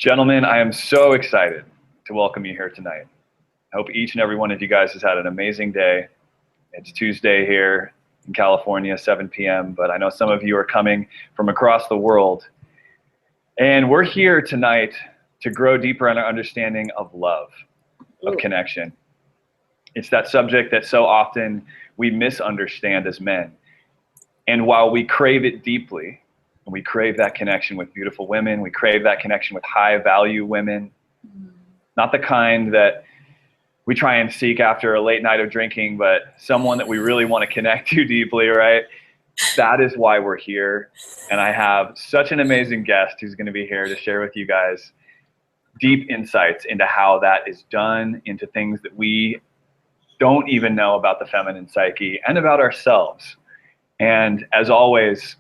Gentlemen, I am so excited to welcome you here tonight. I hope each and every one of you guys has had an amazing day. It's Tuesday here in California, 7 p.m., but I know some of you are coming from across the world. And we're here tonight to grow deeper in our understanding of love, of connection. It's that subject that so often we misunderstand as men. And while we crave it deeply, and we crave that connection with beautiful women, we crave that connection with high value women, not the kind that we try and seek after a late night of drinking, but someone that we really want to connect to deeply, right? That is why we're here. And I have such an amazing guest who's going to be here to share with you guys deep insights into how that is done, into things that we don't even know about the feminine psyche and about ourselves. And as always,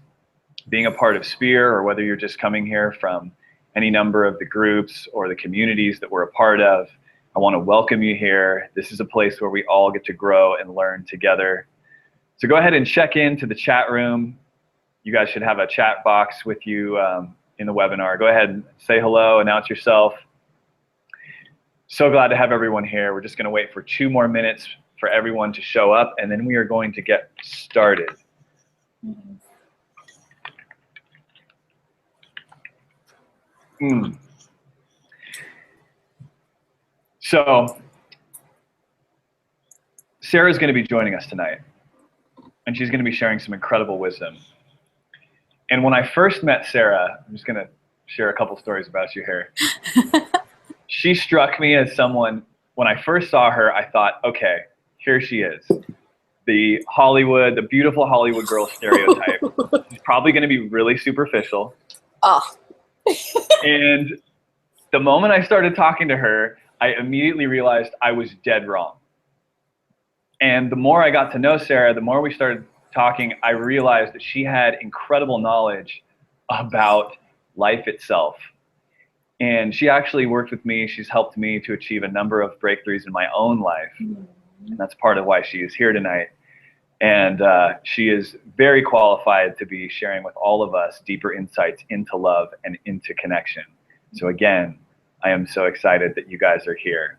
being a part of Spear, or whether you're just coming here from any number of the groups or the communities that we're a part of, I want to welcome you here. This is a place where we all get to grow and learn together. So go ahead and check into the chat room. You guys should have a chat box with you in the webinar. Go ahead and say hello, announce yourself. So glad to have everyone here. We're just going to wait for 2 more minutes for everyone to show up, and then we are going to get started. So, Sarah is going to be joining us tonight, and she's going to be sharing some incredible wisdom. And when I first met Sarah, I'm just going to share a couple stories about you here. She struck me as someone, when I first saw her, I thought, okay, here she is. The beautiful Hollywood girl stereotype. She's probably going to be really superficial. Oh. And the moment I started talking to her, I immediately realized I was dead wrong. And the more I got to know Sarah, the more we started talking, I realized that she had incredible knowledge about life itself. And she actually worked with me. She's helped me to achieve a number of breakthroughs in my own life. And that's part of why she is here tonight. And she is very qualified to be sharing with all of us deeper insights into love and into connection. So again, I am so excited that you guys are here.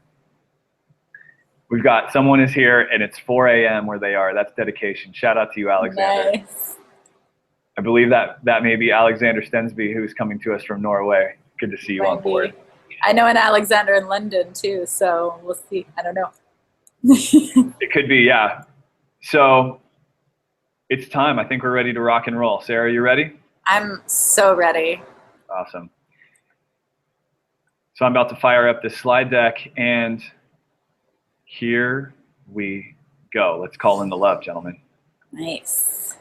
We've got someone is here, and it's 4 a.m. where they are. That's dedication. Shout out to you, Alexander. Nice. I believe that may be Alexander Stensby, who's coming to us from Norway. Good to see you on board. I know an Alexander in London too, so we'll see. I don't know. It could be, yeah. So it's time. I think we're ready to rock and roll. Sarah, you ready? I'm so ready. Awesome. So I'm about to fire up this slide deck, and here we go. Let's call in the love, gentlemen. Nice.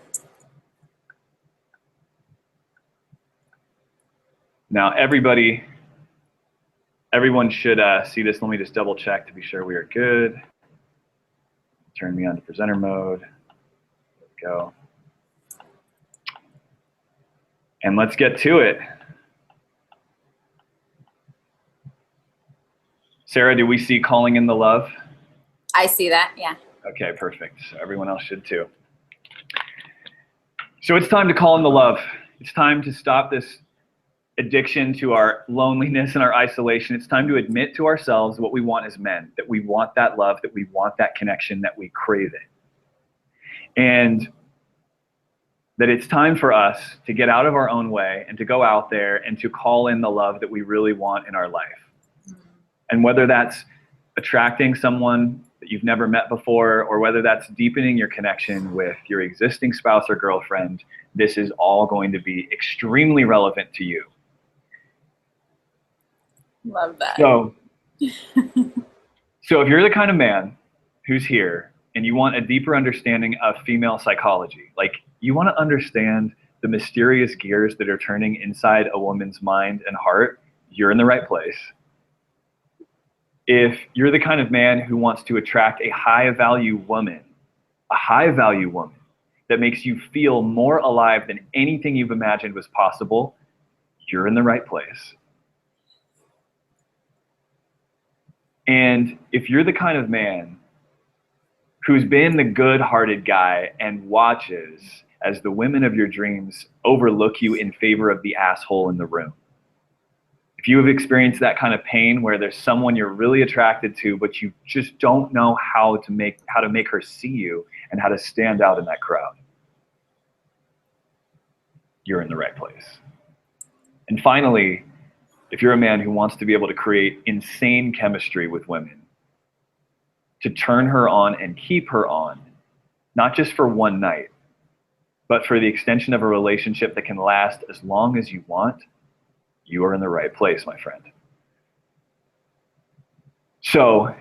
Now, everyone should see this. Let me just double check to be sure we are good. Turn me on to presenter mode. There we go. And let's get to it. Sarah, do we see calling in the love? I see that, yeah. Okay, perfect. So everyone else should too. So it's time to call in the love. It's time to stop this addiction to our loneliness and our isolation. It's time to admit to ourselves what we want as men, that we want that love, that we want that connection, that we crave it. And that it's time for us to get out of our own way and to go out there and to call in the love that we really want in our life. And whether that's attracting someone that you've never met before, or whether that's deepening your connection with your existing spouse or girlfriend, this is all going to be extremely relevant to you. Love that. So if you're the kind of man who's here and you want a deeper understanding of female psychology, like you want to understand the mysterious gears that are turning inside a woman's mind and heart, you're in the right place. If you're the kind of man who wants to attract a high-value woman that makes you feel more alive than anything you've imagined was possible, you're in the right place. And if you're the kind of man who's been the good-hearted guy and watches as the women of your dreams overlook you in favor of the asshole in the room, If you have experienced that kind of pain where there's someone you're really attracted to, but you just don't know how to make her see you and how to stand out in that crowd, you're in the right place. And finally, if you're a man who wants to be able to create insane chemistry with women, to turn her on and keep her on, not just for one night, but for the extension of a relationship that can last as long as you want, you are in the right place, my friend. So, as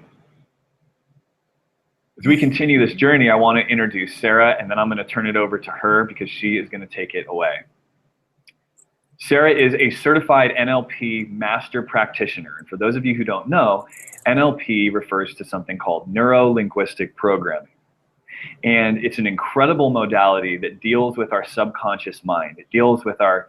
we continue this journey, I want to introduce Serah, and then I'm going to turn it over to her because she is going to take it away. Serah is a certified NLP master practitioner. And for those of you who don't know, NLP refers to something called neuro-linguistic programming. And it's an incredible modality that deals with our subconscious mind. It deals with our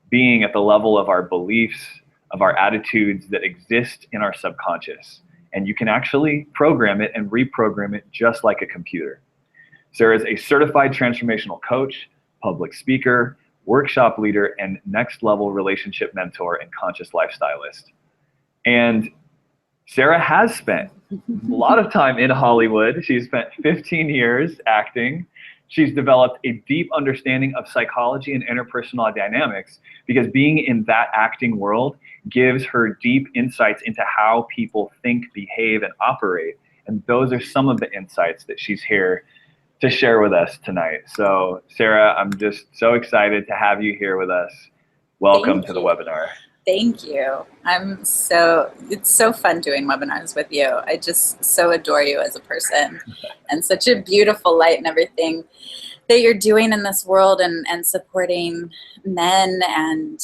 being at the level of our beliefs, of our attitudes that exist in our subconscious. And you can actually program it and reprogram it just like a computer. Serah is a certified transformational coach, public speaker, workshop leader, and next level relationship mentor and conscious lifestylist. And Serah has spent a lot of time in Hollywood. She's spent 15 years acting. She's developed a deep understanding of psychology and interpersonal dynamics because being in that acting world gives her deep insights into how people think, behave, and operate. And those are some of the insights that she's here to share with us tonight. So Serah, I'm just so excited to have you here with us. Welcome to the webinar. Thank you. It's so fun doing webinars with you. I just so adore you as a person and such a beautiful light and everything that you're doing in this world and supporting men and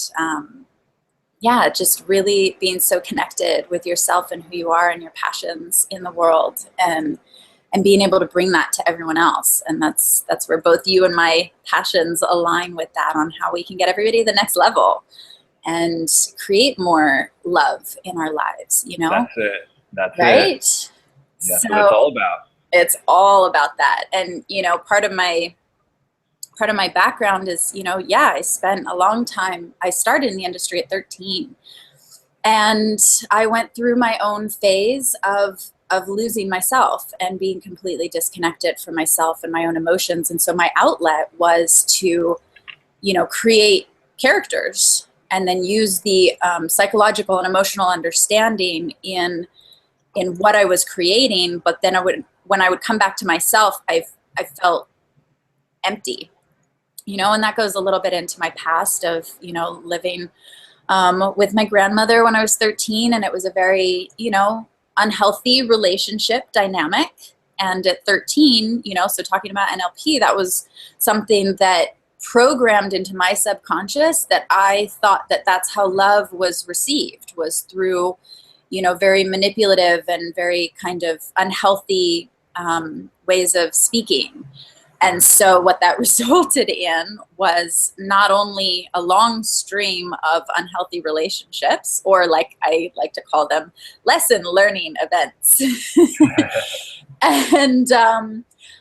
yeah, just really being so connected with yourself and who you are and your passions in the world and being able to bring that to everyone else. And that's where both you and my passions align with that on how we can get everybody to the next level and create more love in our lives, you know? That's it. That's right? it. That's what it's all about. It's all about that. And, you know, part of my background is, you know, yeah, I spent a long time, I started in the industry at 13. And I went through my own phase of losing myself and being completely disconnected from myself and my own emotions. And so my outlet was to, you know, create characters and then use the psychological and emotional understanding in what I was creating. But then when I would come back to myself, I felt empty, you know, and that goes a little bit into my past of, you know, living with my grandmother when I was 13, and it was a very, you know, unhealthy relationship dynamic. And at 13, you know, so talking about NLP, that was something that programmed into my subconscious that I thought that that's how love was received, was through, you know, very manipulative and very kind of unhealthy ways of speaking. And so what that resulted in was not only a long stream of unhealthy relationships, or like I like to call them, lesson learning events. And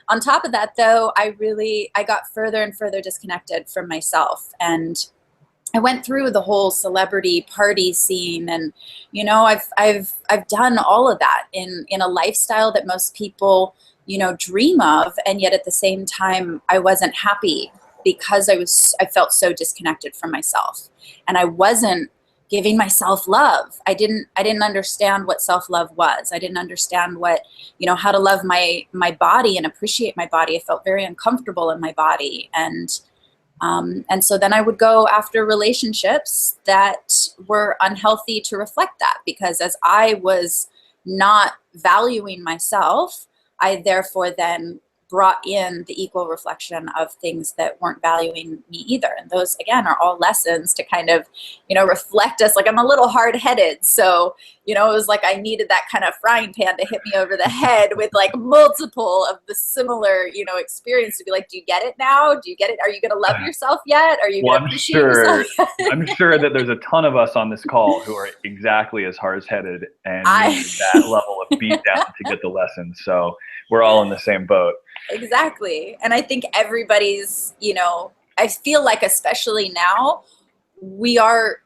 on top of that, though, I got further and further disconnected from myself. And I went through the whole celebrity party scene, and, you know, I've done all of that in a lifestyle that most people, you know, dream of. And yet at the same time, I wasn't happy because I felt so disconnected from myself, and I wasn't giving myself love. I didn't understand what self-love was. I didn't understand what, you know, how to love my body and appreciate my body. I felt very uncomfortable in my body. And so then I would go after relationships that were unhealthy to reflect that, because as I was not valuing myself, I therefore then brought in the equal reflection of things that weren't valuing me either. And those, again, are all lessons to kind of, you know, reflect us. Like, I'm a little hard-headed. So, you know, it was like I needed that kind of frying pan to hit me over the head with like multiple of the similar, you know, experience to be like, do you get it now? Do you get it? Are you going to love yourself yet? Are you going to appreciate yourself yet? I'm sure that there's a ton of us on this call who are exactly as hard-headed and need that level of beat down to get the lessons. So we're all in the same boat. Exactly. And I think everybody's, you know, I feel like especially now, we are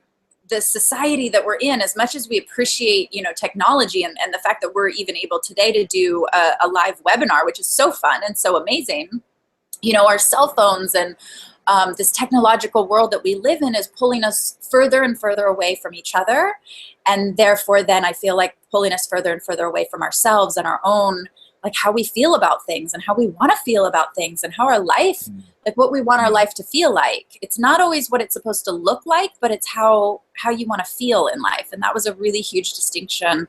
the society that we're in, as much as we appreciate, you know, technology and the fact that we're even able today to do a live webinar, which is so fun and so amazing, you know, our cell phones and this technological world that we live in is pulling us further and further away from each other. And therefore, then I feel like pulling us further and further away from ourselves and our own, like how we feel about things and how we want to feel about things and how our life, like what we want our life to feel like. It's not always what it's supposed to look like, but it's how you want to feel in life. And that was a really huge distinction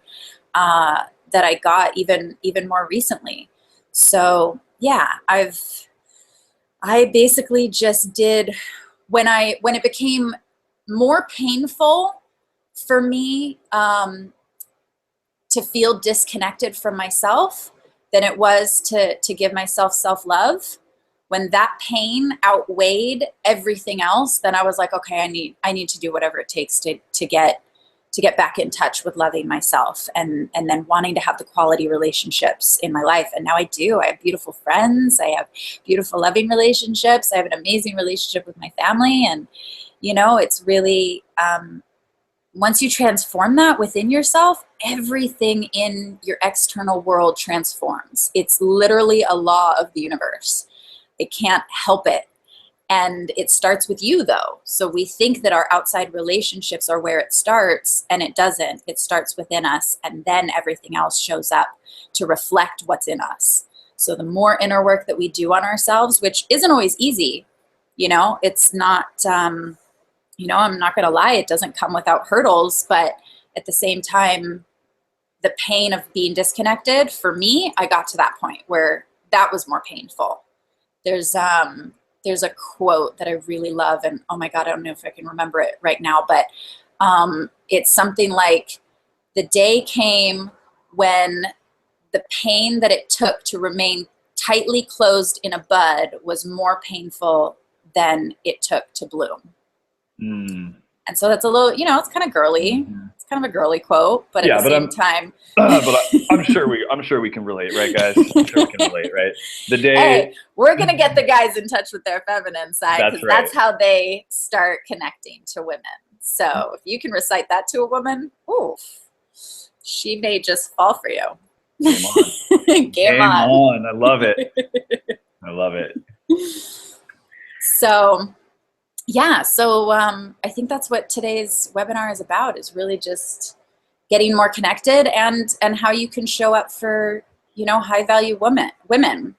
that I got even more recently. So yeah, I basically just did, when it became more painful for me to feel disconnected from myself than it was to give myself self-love. When that pain outweighed everything else, then I was like, okay, I need to do whatever it takes to get back in touch with loving myself and then wanting to have the quality relationships in my life. And now I do. I have beautiful friends. I have beautiful loving relationships. I have an amazing relationship with my family. And, you know, it's really, once you transform that within yourself, everything in your external world transforms. It's literally a law of the universe. It can't help it. And it starts with you, though. So we think that our outside relationships are where it starts, and it doesn't. It starts within us, and then everything else shows up to reflect what's in us. So the more inner work that we do on ourselves, which isn't always easy, you know, it's not, you know, I'm not going to lie, it doesn't come without hurdles, but at the same time, the pain of being disconnected, for me, I got to that point where that was more painful. There's a quote that I really love, and oh my God, I don't know if I can remember it right now, but it's something like, the day came when the pain that it took to remain tightly closed in a bud was more painful than it took to bloom. And so that's a little, you know, it's kind of girly. It's kind of a girly quote, but at the same time. But I'm sure we can relate, right, guys? I'm sure we can relate, right? The day. Hey, we're gonna get the guys in touch with their feminine side, because that's how they start connecting to women. So if you can recite that to a woman, oof, she may just fall for you. Game on. Game on. I love it. I love it. So. Yeah, so I think that's what today's webinar is about, is really just getting more connected and how you can show up for, you know, high value women.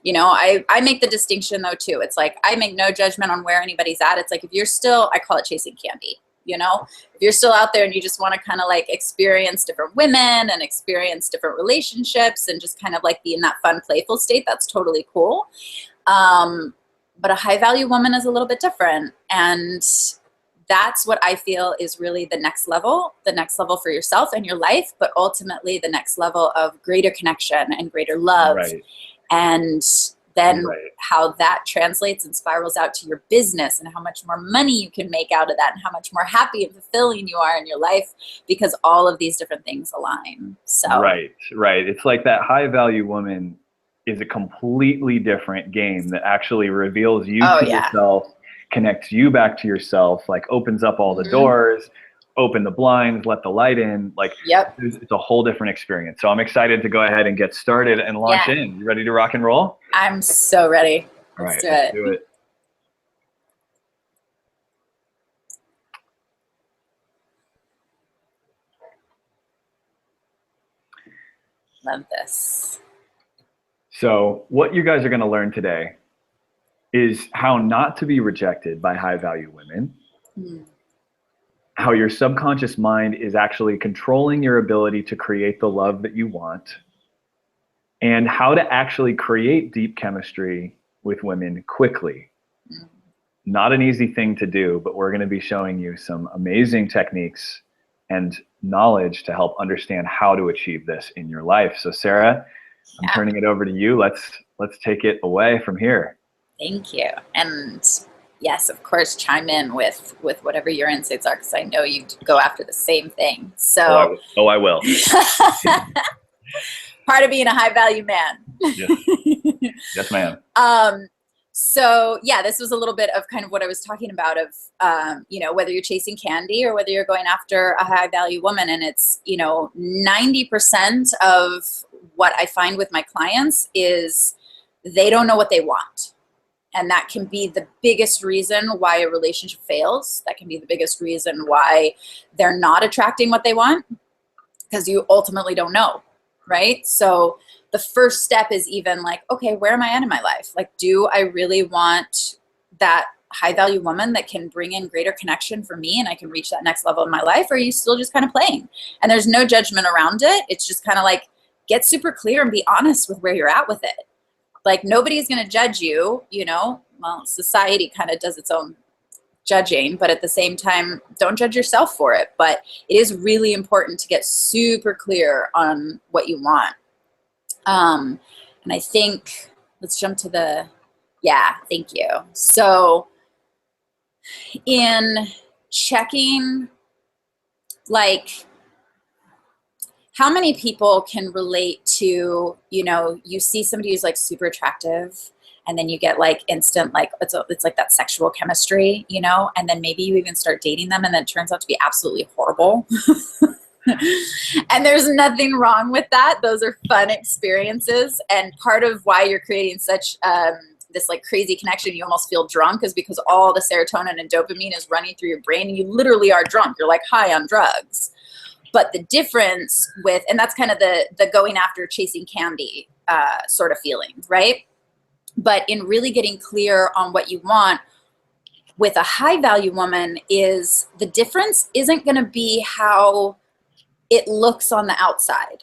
You know, I make the distinction though too. It's like, I make no judgment on where anybody's at. It's like, if you're still, I call it chasing candy, you know, if you're still out there and you just want to kind of like experience different women and experience different relationships and just kind of like be in that fun, playful state, that's totally cool. But a high value woman is a little bit different. And that's what I feel is really the next level for yourself and your life, but ultimately the next level of greater connection and greater love. Right. And then how that translates and spirals out to your business and how much more money you can make out of that and how much more happy and fulfilling you are in your life, because all of these different things align. So right. It's like that high value woman is a completely different game that actually reveals you to yourself, connects you back to yourself, like opens up all the doors, open the blinds, let the light in. Like, it's a whole different experience. So I'm excited to go ahead and get started and launch in. You ready to rock and roll? I'm so ready. Let's do it. Love this. So what you guys are going to learn today is how not to be rejected by high value women, how your subconscious mind is actually controlling your ability to create the love that you want, and how to actually create deep chemistry with women quickly. Not an easy thing to do, but we're going to be showing you some amazing techniques and knowledge to help understand how to achieve this in your life. So Sarah, I'm turning it over to you. Let's take it away from here. Thank you. And yes, of course, chime in with whatever your insights are, because I know you go after the same thing. So I will. Part of being a high value man. Yes, ma'am. So yeah, this was a little bit of kind of what I was talking about of, you know, whether you're chasing candy or whether you're going after a high value woman. And it's, you know, 90% of what I find with my clients is they don't know what they want. And that can be the biggest reason why a relationship fails. That can be the biggest reason why they're not attracting what they want, because you ultimately don't know, right? So the first step is even like, okay, where am I at in my life? Like, do I really want that high value woman that can bring in greater connection for me and I can reach that next level in my life? Or are you still just kind of playing? And there's no judgment around it. It's just kind of like, get super clear and be honest with where you're at with it. Like, nobody's going to judge you, you know. Well, society kind of does its own judging, but at the same time, don't judge yourself for it. But it is really important to get super clear on what you want. And I think, let's jump to the, yeah, thank you. So in checking, like, how many people can relate to, you know, you see somebody who's like super attractive and then you get like instant, like it's like that sexual chemistry, you know, and then maybe you even start dating them and then it turns out to be absolutely horrible. And there's nothing wrong with that. Those are fun experiences. And part of why you're creating such this like crazy connection, you almost feel drunk, is because all the serotonin and dopamine is running through your brain and you literally are drunk. You're like high on drugs. But the difference with, and that's kind of the going after chasing candy sort of feeling, right? But in really getting clear on what you want with a high value woman is the difference isn't going to be how it looks on the outside.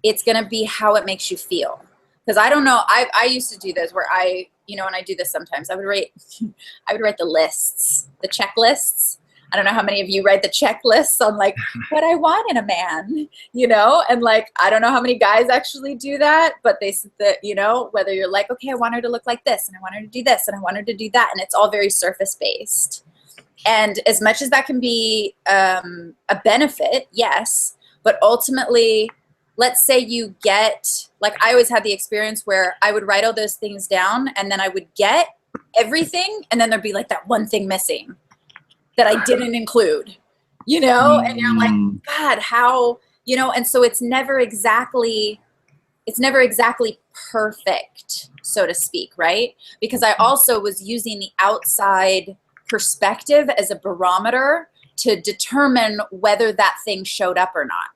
It's going to be how it makes you feel. Because I don't know, I used to do this where I, you know, and I do this sometimes. I would write the lists, the checklists. I don't know how many of you write the checklists on like what I want in a man, you know, and like, I don't know how many guys actually do that, but they, you know, whether you're like, okay, I want her to look like this and I want her to do this and I want her to do that. And it's all very surface based. And as much as that can be a benefit, yes, but ultimately, let's say you get, like I always had the experience where I would write all those things down and then I would get everything and then there'd be like that one thing missing that I didn't include, you know, and you're like, God, how, you know, and so it's never exactly perfect, so to speak, right? Because I also was using the outside perspective as a barometer to determine whether that thing showed up or not.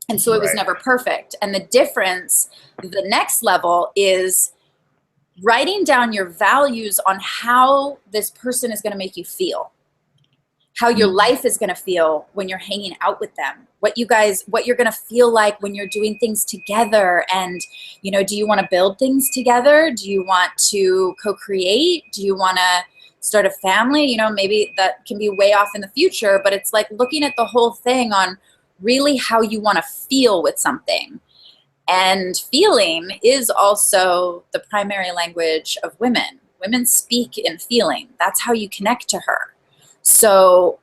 And so it was never perfect. And the difference, the next level is writing down your values on how this person is going to make you feel. How your life is going to feel when you're hanging out with them, what you're going to feel like when you're doing things together. And, you know, do you want to build things together? Do you want to co-create? Do you want to start a family? You know, maybe that can be way off in the future, but it's like looking at the whole thing on really how you want to feel with something. And feeling is also the primary language of women. Women speak in feeling. That's how you connect to her. So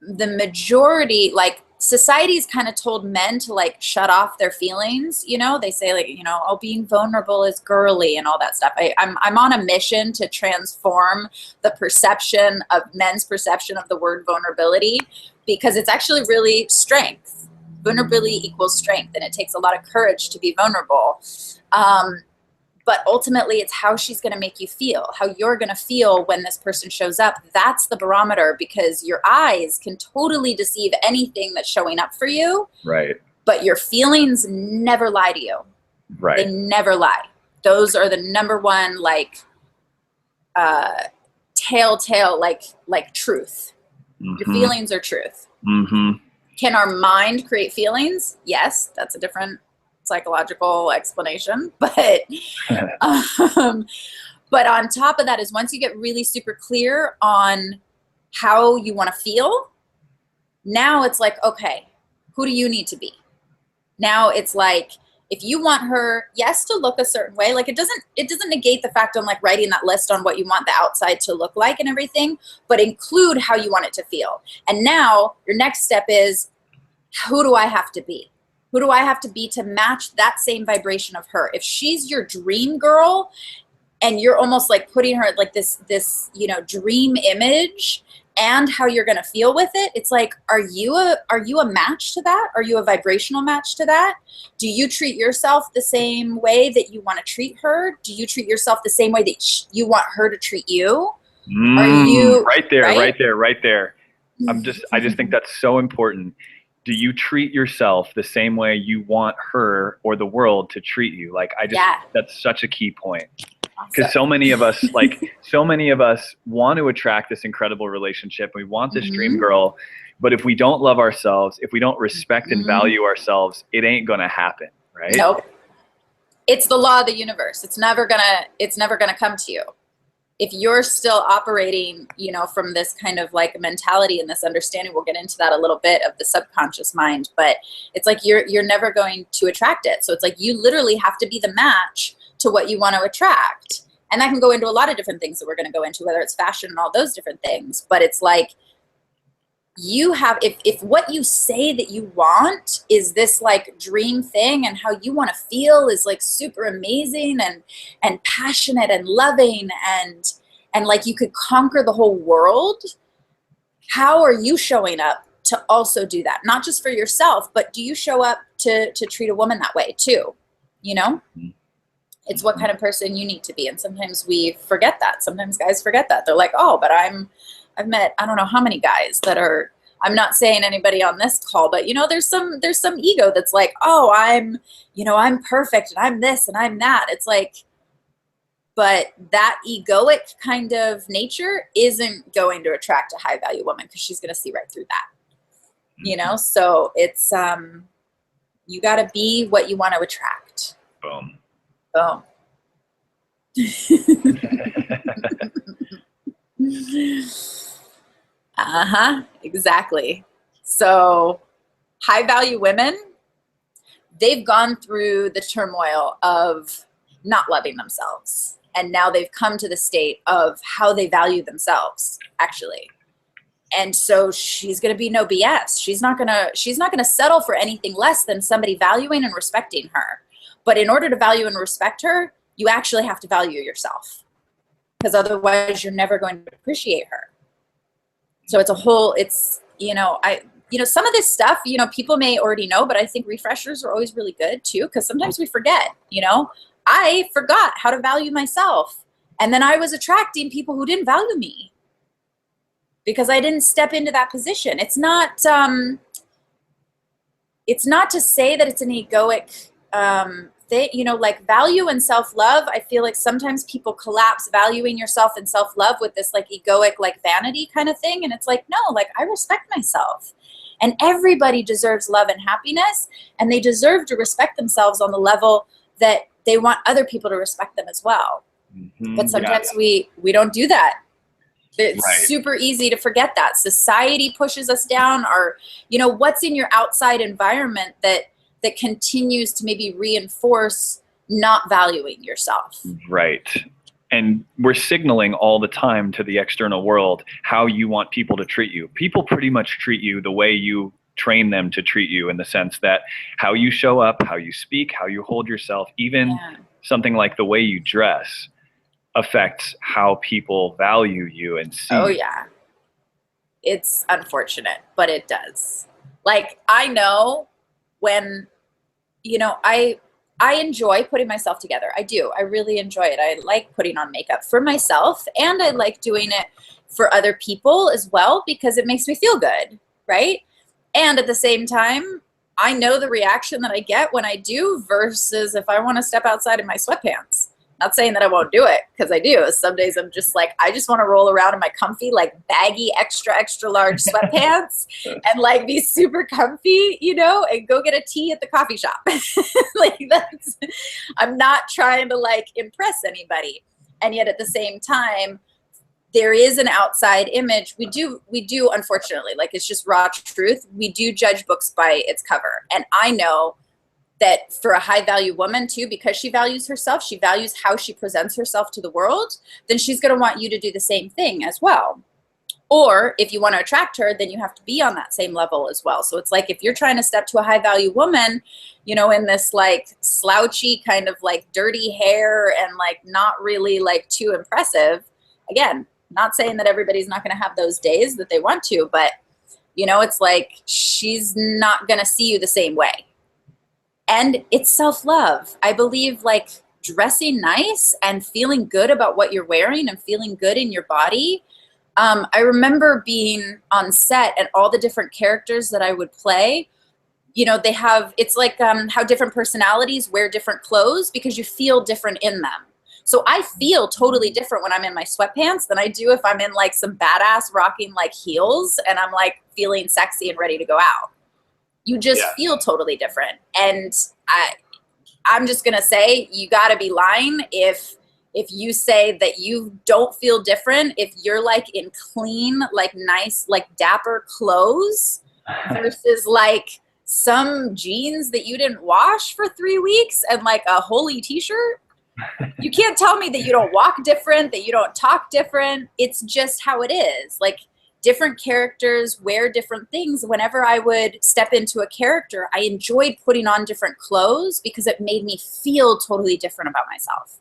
the majority, like society's kind of told men to like shut off their feelings, you know, they say like, you know, oh, being vulnerable is girly and all that stuff. I'm on a mission to transform the perception of men's perception of the word vulnerability, because it's actually really strength. Vulnerability equals strength, and it takes a lot of courage to be vulnerable. But ultimately, it's how she's going to make you feel, how you're going to feel when this person shows up. That's the barometer, because your eyes can totally deceive anything that's showing up for you. Right. But your feelings never lie to you. Right. They never lie. Those are the number one, like, telltale, like truth. Mm-hmm. Your feelings are truth. Mm-hmm. Can our mind create feelings? Yes, that's a different psychological explanation, but but on top of that is once you get really super clear on how you want to feel, now it's like, okay, who do you need to be? Now it's like, if you want her, yes, to look a certain way, like it doesn't negate the fact on like writing that list on what you want the outside to look like and everything, but include how you want it to feel. And now your next step is, who do I have to be? Who do I have to be to match that same vibration of her? If she's your dream girl, and you're almost like putting her like this, you know, dream image and how you're going to feel with it. It's like, are you a match to that? Are you a vibrational match to that? Do you treat yourself the same way that you want to treat her? Do you treat yourself the same way that you want her to treat you? Are you right there. I just think that's so important. Do you treat yourself the same way you want her or the world to treat you? Like, that's such a key point. Because so many of us, want to attract this incredible relationship. We want this dream girl, but if we don't love ourselves, if we don't respect and value ourselves, it ain't gonna happen, right? Nope. It's the law of the universe. It's never gonna come to you. If you're still operating, you know, from this kind of like mentality and this understanding, we'll get into that a little bit of the subconscious mind, but it's like you're never going to attract it. So it's like you literally have to be the match to what you want to attract. And that can go into a lot of different things that we're going to go into, whether it's fashion and all those different things. But it's like you have, if what you say that you want is this like dream thing and how you want to feel is like super amazing and passionate and loving and like you could conquer the whole world, how are you showing up to also do that? Not just for yourself, but do you show up to treat a woman that way too? You know? It's what kind of person you need to be. And sometimes we forget that. Sometimes guys forget that. They're like, oh, but I've met, I don't know how many guys that are, I'm not saying anybody on this call, but you know, there's some ego that's like, oh, I'm perfect and I'm this and I'm that. It's like, but that egoic kind of nature isn't going to attract a high value woman because she's going to see right through that, you know? So it's, you got to be what you want to attract. Boom. Boom. Exactly. So high value women, they've gone through the turmoil of not loving themselves. And now they've come to the state of how they value themselves, actually. And so she's going to be no BS. She's not going to settle for anything less than somebody valuing and respecting her. But in order to value and respect her, you actually have to value yourself, because otherwise you're never going to appreciate her. So it's, some of this stuff, you know, people may already know, but I think refreshers are always really good too, because sometimes we forget, you know. I forgot how to value myself. And then I was attracting people who didn't value me because I didn't step into that position. It's not to say that it's an egoic thing, you know, like value and self-love. I feel like sometimes people collapse valuing yourself and self-love with this like egoic, like vanity kind of thing. And it's like, no, like I respect myself, and everybody deserves love and happiness, and they deserve to respect themselves on the level that they want other people to respect them as well. But sometimes we don't do that. It's super easy to forget that. Society pushes us down, or, you know, what's in your outside environment that continues to maybe reinforce not valuing yourself. Right. And we're signaling all the time to the external world how you want people to treat you. People pretty much treat you the way you train them to treat you, in the sense that how you show up, how you speak, how you hold yourself, even something like the way you dress affects how people value you and see. Oh yeah. It's unfortunate, but it does. Like, I know when, you know, I enjoy putting myself together. I do. I really enjoy it. I like putting on makeup for myself, and I like doing it for other people as well, because it makes me feel good, right? And at the same time, I know the reaction that I get when I do versus if I want to step outside in my sweatpants. Not saying that I won't do it, because I do. Some days I'm just like, I just want to roll around in my comfy, like baggy, extra, extra large sweatpants and like be super comfy, you know, and go get a tea at the coffee shop. Like, I'm not trying to like impress anybody. And yet at the same time, there is an outside image. We do, unfortunately, like, it's just raw truth. We do judge books by its cover. And I know that for a high value woman too, because she values herself, she values how she presents herself to the world, then she's going to want you to do the same thing as well. Or if you want to attract her, then you have to be on that same level as well. So it's like, if you're trying to step to a high value woman, you know, in this like slouchy kind of like dirty hair and like not really like too impressive, again, not saying that everybody's not going to have those days that they want to, but you know, it's like, she's not going to see you the same way. And it's self-love. I believe like dressing nice and feeling good about what you're wearing and feeling good in your body. I remember being on set and all the different characters that I would play, you know, they have, it's like how different personalities wear different clothes because you feel different in them. So I feel totally different when I'm in my sweatpants than I do if I'm in like some badass rocking like heels and I'm like feeling sexy and ready to go out. You just feel totally different. And I'm just going to say, you got to be lying if you say that you don't feel different, if you're like in clean, like nice, like dapper clothes versus like some jeans that you didn't wash for 3 weeks and like a holy t-shirt. You can't tell me that you don't walk different, that you don't talk different. It's just how it is. Like different characters wear different things. Whenever I would step into a character, I enjoyed putting on different clothes because it made me feel totally different about myself.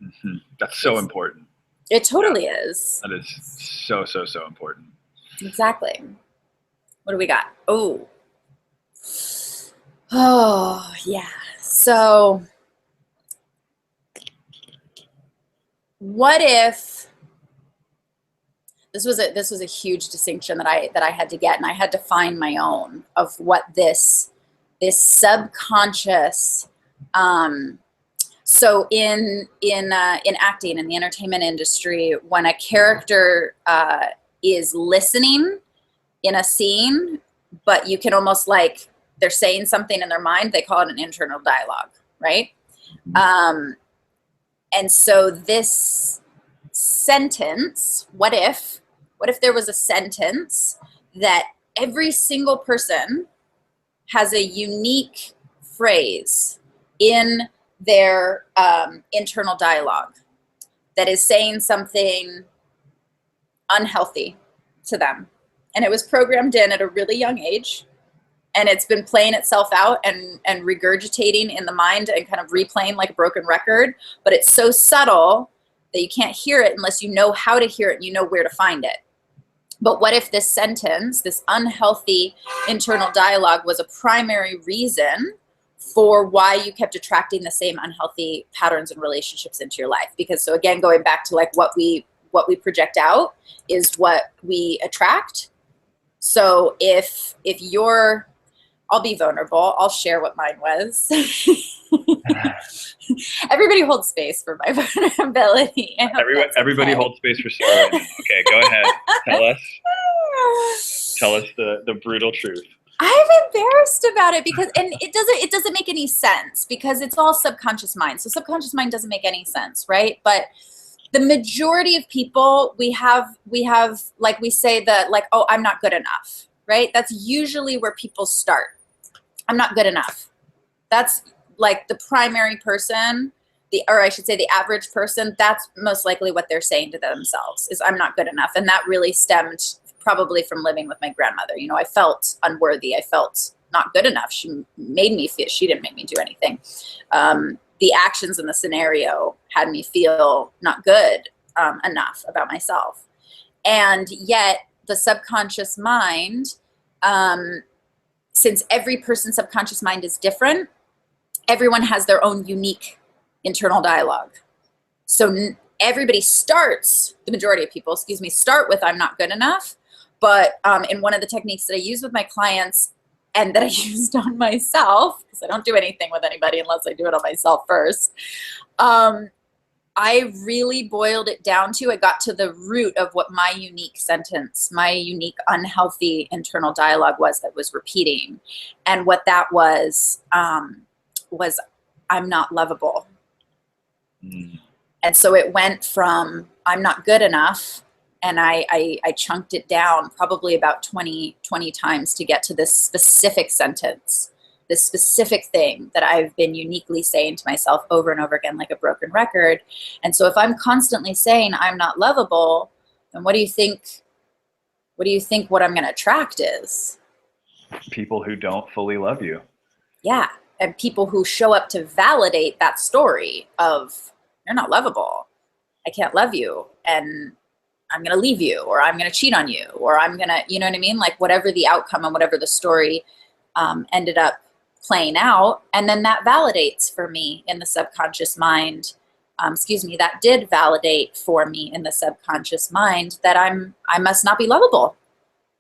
Mm-hmm. That's so important. It totally is. That is so, so, so important. Exactly. What do we got? Oh, yeah. So what if this was a huge distinction that I had to get, and I had to find my own of what this subconscious. So in acting in the entertainment industry, when a character is listening in a scene, but you can almost like they're saying something in their mind, they call it an internal dialogue, right? And so this sentence, what if there was a sentence that every single person has a unique phrase in their internal dialogue that is saying something unhealthy to them. And it was programmed in at a really young age. And it's been playing itself out and regurgitating in the mind and kind of replaying like a broken record. But it's so subtle that you can't hear it unless you know how to hear it and you know where to find it. But what if this sentence, this unhealthy internal dialogue, was a primary reason for why you kept attracting the same unhealthy patterns and relationships into your life? Because, so again, going back to like what we project out is what we attract. So if you're, I'll be vulnerable. I'll share what mine was. Everybody holds space for my vulnerability. Everybody holds space for Serah. Okay, go ahead. Tell us the brutal truth. I'm embarrassed about it because, and it doesn't make any sense because it's all subconscious mind. So subconscious mind doesn't make any sense, right? But the majority of people, we have like we say that like, oh, I'm not good enough, right? That's usually where people start. I'm not good enough. That's like the primary person, or I should say the average person, that's most likely what they're saying to themselves is I'm not good enough. And that really stemmed probably from living with my grandmother. You know, I felt unworthy. I felt not good enough. She made me feel, she didn't make me do anything. The actions in the scenario had me feel not good enough about myself. And yet the subconscious mind, since every person's subconscious mind is different, everyone has their own unique internal dialogue. So everybody starts, the majority of people, start with I'm not good enough. But in one of the techniques that I use with my clients and that I used on myself, because I don't do anything with anybody unless I do it on myself first, I really boiled it down to, I got to the root of what my unique sentence, my unique unhealthy internal dialogue was that was repeating. And what that was I'm not lovable. Mm. And so it went from I'm not good enough, and I chunked it down probably about 20 times to get to this specific sentence, this specific thing that I've been uniquely saying to myself over and over again like a broken record. And so if I'm constantly saying I'm not lovable, then what do you think what do you think what I'm going to attract is? People who don't fully love you. Yeah. And people who show up to validate that story of, you're not lovable. I can't love you. And I'm going to leave you, or I'm going to cheat on you, or I'm going to, you know what I mean? Like whatever the outcome and whatever the story ended up playing out. And then that validates for me in the subconscious mind. That did validate for me in the subconscious mind that I must not be lovable,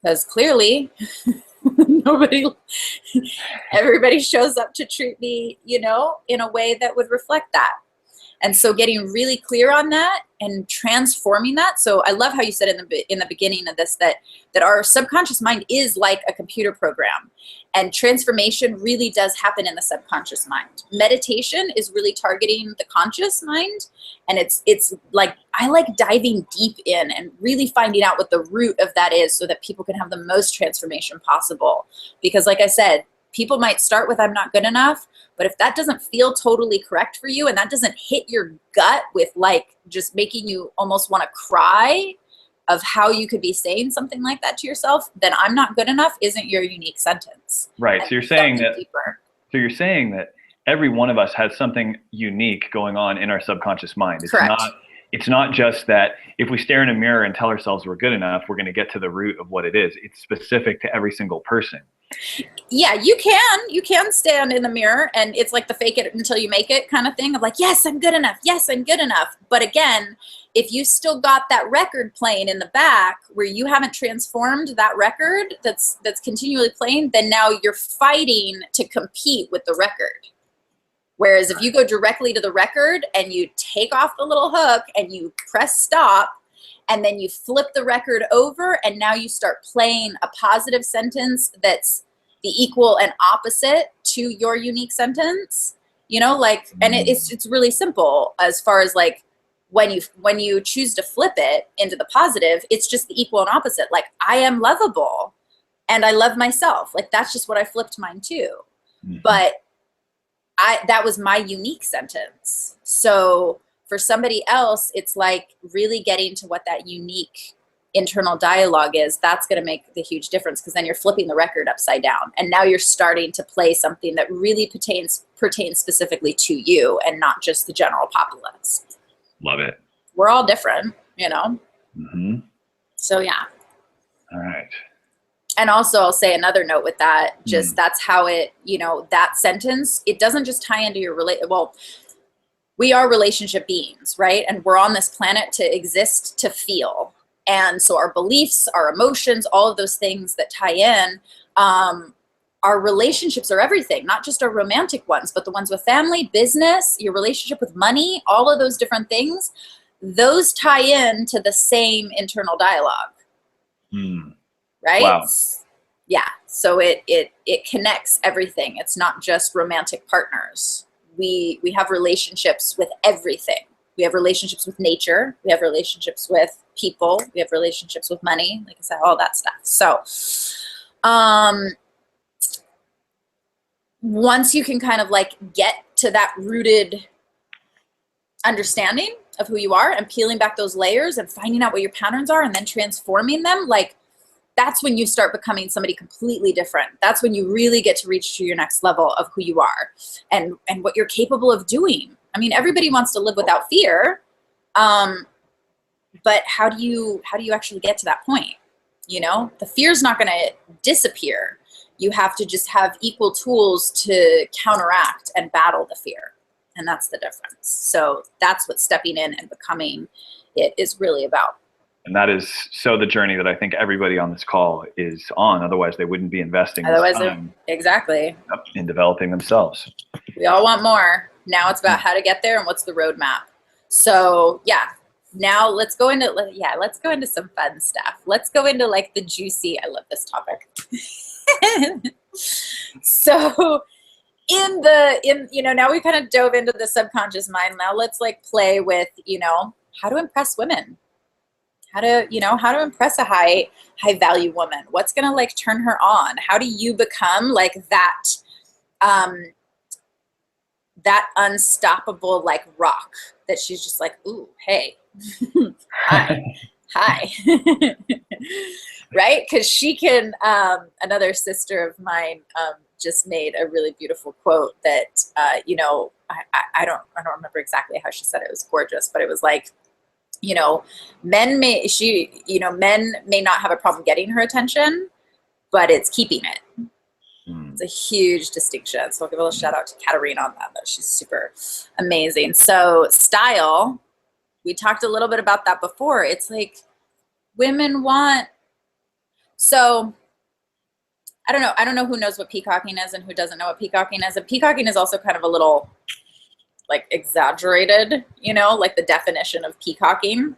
because clearly everybody shows up to treat me, in a way that would reflect that. And so getting really clear on that and transforming that. So I love how you said in the beginning of this, that our subconscious mind is like a computer program, and transformation really does happen in the subconscious mind. Meditation is really targeting the conscious mind. And it's like, I like diving deep in and really finding out what the root of that is, so that people can have the most transformation possible. Because like I said, people might start with, I'm not good enough. But if that doesn't feel totally correct for you, and that doesn't hit your gut with like just making you almost want to cry of how you could be saying something like that to yourself, then I'm not good enough isn't your unique sentence. Right. And so you're saying that deeper. So you're saying that every one of us has something unique going on in our subconscious mind. Correct. It's not just that if we stare in a mirror and tell ourselves we're good enough, we're going to get to the root of what it is. It's specific to every single person. Yeah, you can stand in the mirror, and it's like the fake it until you make it kind of thing of like, yes, I'm good enough. Yes, I'm good enough. But again, if you still got that record playing in the back where you haven't transformed that record that's continually playing, then now you're fighting to compete with the record. Whereas if you go directly to the record and you take off the little hook and you press stop, and then you flip the record over, and now you start playing a positive sentence that's the equal and opposite to your unique sentence, and it's really simple as far as like, when you choose to flip it into the positive, it's just the equal and opposite. Like, I am lovable and I love myself. Like, that's just what I flipped mine to. Mm-hmm. But that was my unique sentence. So for somebody else, it's like really getting to what that unique internal dialogue is. That's going to make the huge difference, because then you're flipping the record upside down, and now you're starting to play something that really pertains specifically to you and not just the general populace. Love it. We're all different, Mm-hmm. So yeah. All right. And also, I'll say another note with that, just that's how it, that sentence, it doesn't just tie into your we are relationship beings, right? And we're on this planet to exist, to feel. And so our beliefs, our emotions, all of those things that tie in, our relationships are everything, not just our romantic ones, but the ones with family, business, your relationship with money, all of those different things, those tie in to the same internal dialogue. Right? Wow. Yeah. So it connects everything. It's not just romantic partners. We have relationships with everything. We have relationships with nature. We have relationships with people. We have relationships with money, like I said, all that stuff. So, once you can kind of like get to that rooted understanding of who you are and peeling back those layers and finding out what your patterns are and then transforming them, like, that's when you start becoming somebody completely different. That's when you really get to reach to your next level of who you are and what you're capable of doing. I mean, everybody wants to live without fear. But how do you actually get to that point? The fear's not going to disappear. You have to just have equal tools to counteract and battle the fear. And that's the difference. So that's what stepping in and becoming it is really about. And that is so the journey that I think everybody on this call is on. Otherwise, they wouldn't be investing this time exactly in developing themselves. We all want more. Now it's about how to get there and what's the roadmap. So yeah, now let's go into some fun stuff. Let's go into like the juicy. I love this topic. So now we kind of dove into the subconscious mind. Now let's like play with how to impress women. How to impress a high value woman. What's going to like turn her on? How do you become like that unstoppable like rock that she's just like, ooh, hey, hi, hi. Right? Because she can, another sister of mine just made a really beautiful quote that, you know, I don't remember exactly how she said it. It was gorgeous, but it was like, you know, men may not have a problem getting her attention, but it's keeping it. It's a huge distinction. So I'll give a little shout out to Katarina on that. She's super amazing. So style, we talked a little bit about that before. It's like women want, so I don't know who knows what peacocking is and who doesn't know what peacocking is. And peacocking is also kind of a little like exaggerated, you know, like the definition of peacocking.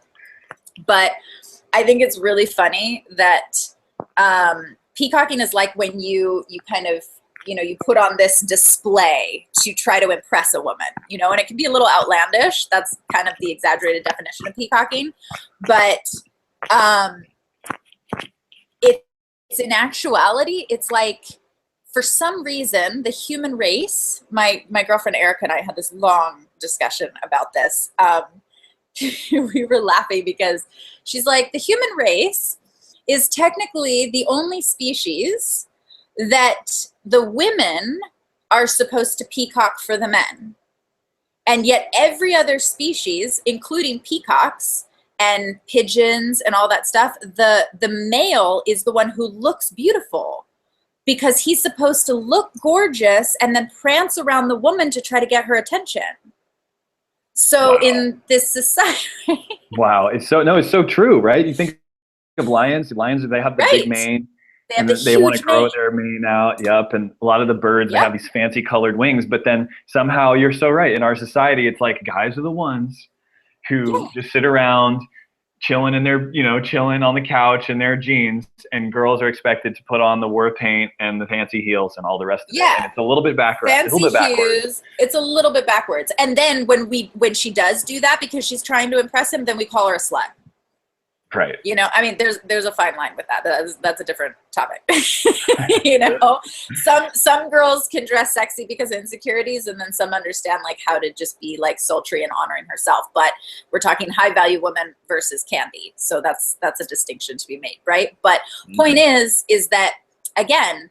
But I think it's really funny that peacocking is like when you kind of, you know, you put on this display to try to impress a woman, you know, and it can be a little outlandish. That's kind of the exaggerated definition of peacocking. But it's in actuality, it's like, for some reason, the human race, my girlfriend Erica and I had this long discussion about this. We were laughing because she's like, the human race is technically the only species that the women are supposed to peacock for the men. And yet every other species, including peacocks and pigeons and all that stuff, the male is the one who looks beautiful because he's supposed to look gorgeous and then prance around the woman to try to get her attention. So wow. In this society. Wow. It's so true, right? You think of lions, they have the right. big mane. They want to grow their mane out. Yep. And a lot of the birds, they have these fancy colored wings, but then somehow you're so right. In our society, it's like guys are the ones who just sit around chilling in their, chilling on the couch in their jeans, and girls are expected to put on the war paint and the fancy heels and all the rest of it. And it's a little bit backwards. It's a little bit backwards. And then when she does do that because she's trying to impress him, then we call her a slut. Right. I mean, there's a fine line with that. That's a different topic. Some girls can dress sexy because of insecurities, and then some understand like how to just be like sultry and honoring herself. But we're talking high value women versus candy, so that's a distinction to be made, right? But point is that again,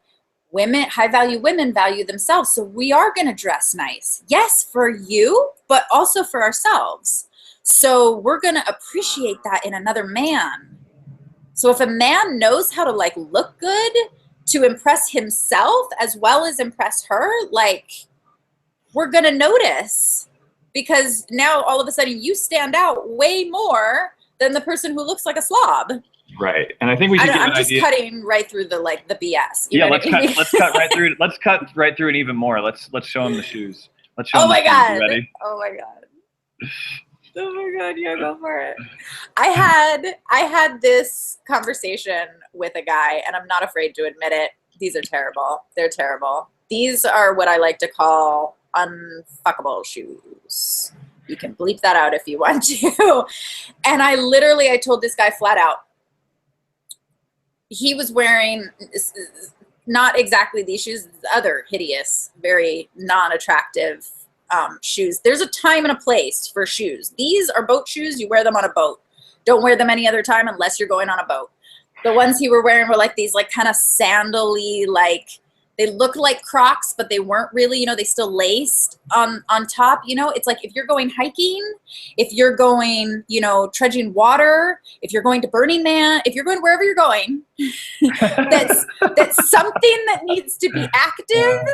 high value women value themselves, so we are going to dress nice, yes, for you, but also for ourselves. So we're going to appreciate that in another man. So if a man knows how to like look good to impress himself as well as impress her, like we're going to notice, because now all of a sudden you stand out way more than the person who looks like a slob. Right. And I think we should give an idea. I'm just cutting right through the BS. Let's cut right through. Let's cut right through it even more. Let's show them the shoes. Let's show them the shoes. God. You ready? Oh my God. Oh my God, yeah, go for it. I had this conversation with a guy, and I'm not afraid to admit it. These are terrible. They're terrible. These are what I like to call unfuckable shoes. You can bleep that out if you want to. And I told this guy flat out, he was wearing not exactly these shoes, other hideous, very non-attractive shoes. There's a time and a place for shoes. These are boat shoes. You wear them on a boat. Don't wear them any other time unless you're going on a boat. The ones he were wearing were like these like kind of sandally, like they look like Crocs, but they weren't really, they still laced on top. It's like if you're going hiking, if you're going, trudging water, if you're going to Burning Man, if you're going wherever you're going, that's something that needs to be active.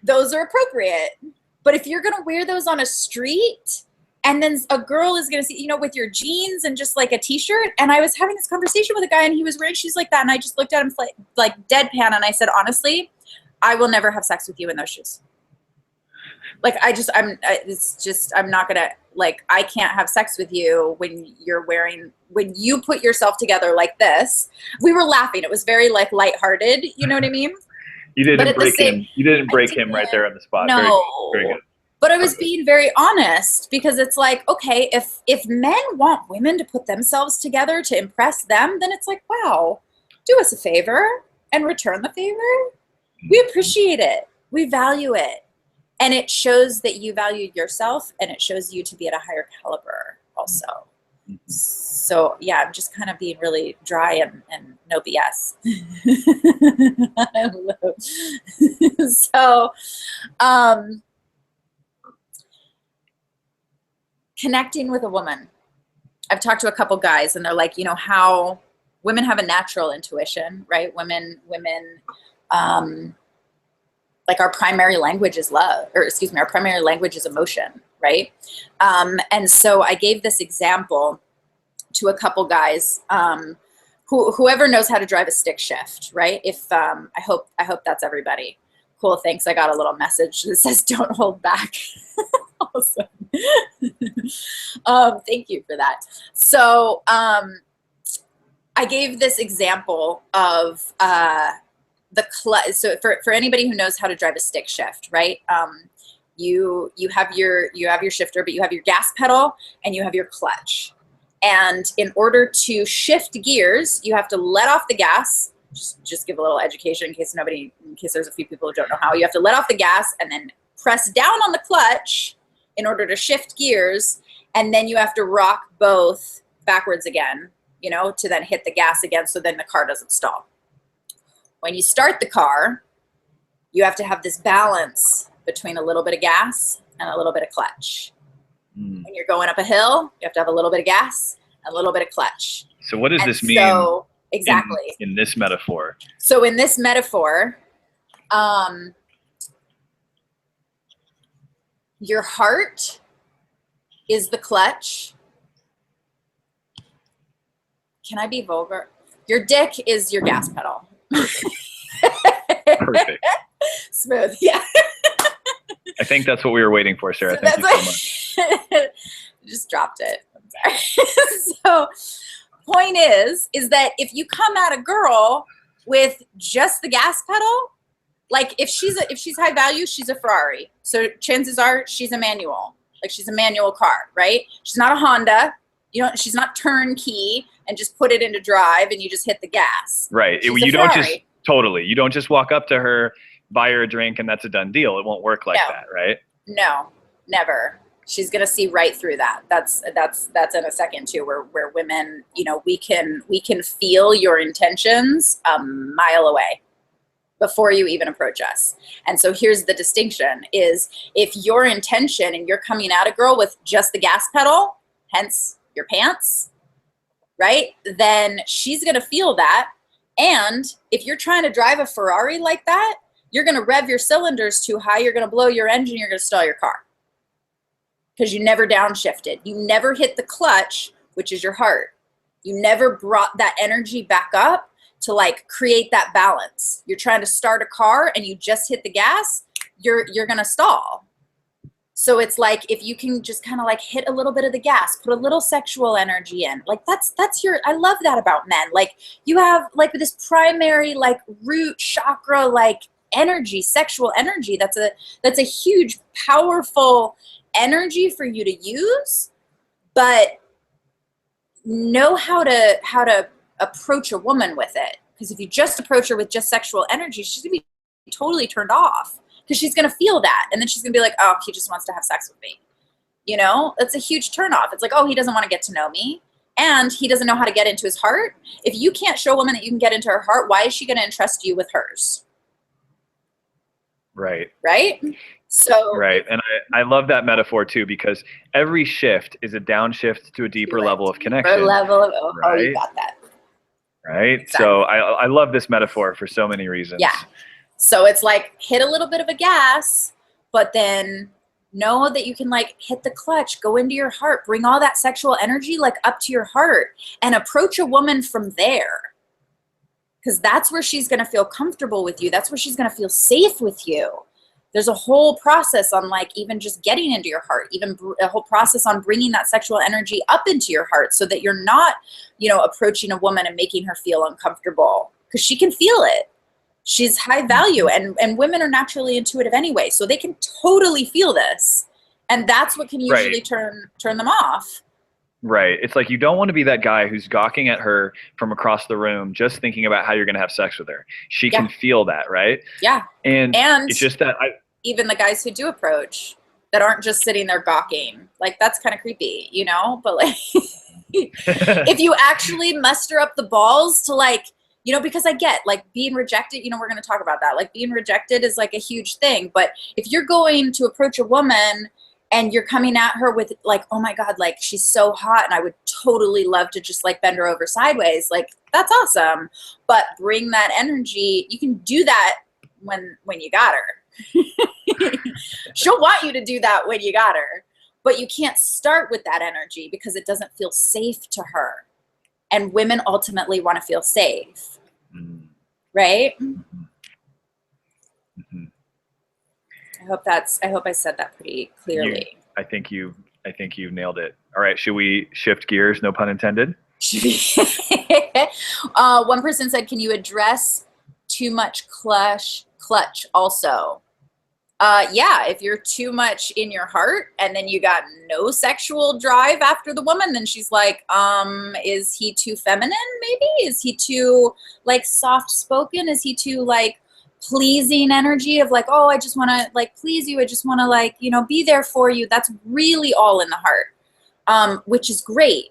Those are appropriate. But if you're going to wear those on a street and then a girl is going to see, with your jeans and just like a t-shirt. And I was having this conversation with a guy and he was wearing shoes like that. And I just looked at him like deadpan. And I said, honestly, I will never have sex with you in those shoes. Like, I'm not going to, like, I can't have sex with you when you put yourself together like this. We were laughing. It was very like lighthearted. You know what I mean? You didn't break him. You didn't break him right there on the spot. No. Very good. But I was being very honest, because it's like, okay, if men want women to put themselves together to impress them, then it's like, wow, do us a favor and return the favor. We appreciate it. We value it. And it shows that you value yourself, and it shows you to be at a higher caliber also. So yeah, I'm just kind of being really dry and no BS. So, connecting with a woman. I've talked to a couple guys and they're like, you know, how women have a natural intuition, right? Women, like our primary language is love, or excuse me, our primary language is emotion, right? And so I gave this example to a couple guys, whoever knows how to drive a stick shift, right? If I hope that's everybody. Cool, thanks. I got a little message that says "Don't hold back." Awesome. Thank you for that. So I gave this example of the clutch. So for anybody who knows how to drive a stick shift, right? You have your shifter, but you have your gas pedal and you have your clutch. And in order to shift gears, you have to let off the gas. Just give a little education in case there's a few people who don't know how. You have to let off the gas and then press down on the clutch in order to shift gears. And then you have to rock both backwards again, you know, to then hit the gas again so then the car doesn't stall. When you start the car, you have to have this balance between a little bit of gas and a little bit of clutch. When you're going up a hill, you have to have a little bit of gas and a little bit of clutch. So what does this mean? So, exactly. In this metaphor. So in this metaphor, your heart is the clutch. Can I be vulgar? Your dick is your gas pedal. Perfect. Smooth, yeah. I think that's what we were waiting for, Serah. Thank you so much. Just dropped it. I'm sorry. So, point is that if you come at a girl with just the gas pedal, like if she's high value, she's a Ferrari. So chances are she's a manual. Like she's a manual car, right? She's not a Honda. She's not turnkey and just put it into drive and you just hit the gas. Right. You don't just walk up to her, buy her a drink, and that's a done deal. It won't work like that, right? No, never. She's gonna see right through that. That's in a second too, where women, you know, we can feel your intentions a mile away before you even approach us. And so here's the distinction is if your intention and you're coming at a girl with just the gas pedal, hence your pants, right? Then she's gonna feel that. And if you're trying to drive a Ferrari like that, you're gonna rev your cylinders too high, you're gonna blow your engine, you're gonna stall your car. Because you never downshifted. You never hit the clutch, which is your heart. You never brought that energy back up to like create that balance. You're trying to start a car and you just hit the gas, you're gonna stall. So it's like if you can just kind of like hit a little bit of the gas, put a little sexual energy in. Like that's I love that about men. Like you have like this primary like root chakra like energy, sexual energy. That's a huge, powerful energy for you to use, but know how to approach a woman with it. Because if you just approach her with just sexual energy, she's gonna be totally turned off because she's gonna feel that, and then she's gonna be like, oh, he just wants to have sex with me. You know, that's a huge turnoff. It's like, oh, he doesn't want to get to know me, and he doesn't know how to get into his heart. If you can't show a woman that you can get into her heart, why is she gonna entrust you with hers? Right. Right. So right. And I love that metaphor too, because every shift is a downshift to a deeper level of connection. Oh, you got that. Right. Exactly. So I love this metaphor for so many reasons. Yeah. So it's like hit a little bit of a gas, but then know that you can like hit the clutch, go into your heart, bring all that sexual energy like up to your heart and approach a woman from there. Because that's where she's going to feel comfortable with you. That's where she's going to feel safe with you. There's a whole process on like even just getting into your heart, even a whole process on bringing that sexual energy up into your heart so that you're not, you know, approaching a woman and making her feel uncomfortable because she can feel it. She's high value and women are naturally intuitive anyway. So they can totally feel this. And that's what can usually turn them off. Right. It's like you don't want to be that guy who's gawking at her from across the room, just thinking about how you're going to have sex with her. She can feel that, right? Yeah. And it's just that even the guys who do approach that aren't just sitting there gawking, like that's kind of creepy, you know? But like, If you actually muster up the balls to like, you know, because I get like being rejected, you know, we're going to talk about that. Like being rejected is like a huge thing. But if you're going to approach a woman and you're coming at her with like, oh my God, like she's so hot and I would totally love to just like bend her over sideways. Like that's awesome. But bring that energy. You can do that when you got her. She'll want you to do that when you got her. But you can't start with that energy because it doesn't feel safe to her. And women ultimately want to feel safe. Mm-hmm. Right? Mm-hmm. Mm-hmm. I hope I said that pretty clearly. I think you nailed it. All right, should we shift gears? No pun intended. One person said, can you address too much clutch also? Yeah, if you're too much in your heart and then you got no sexual drive after the woman, then she's like, is he too feminine maybe? Is he too like soft spoken? Is he too like pleasing energy of like, oh, I just want to like please you. I just want to like, you know, be there for you. That's really all in the heart, which is great.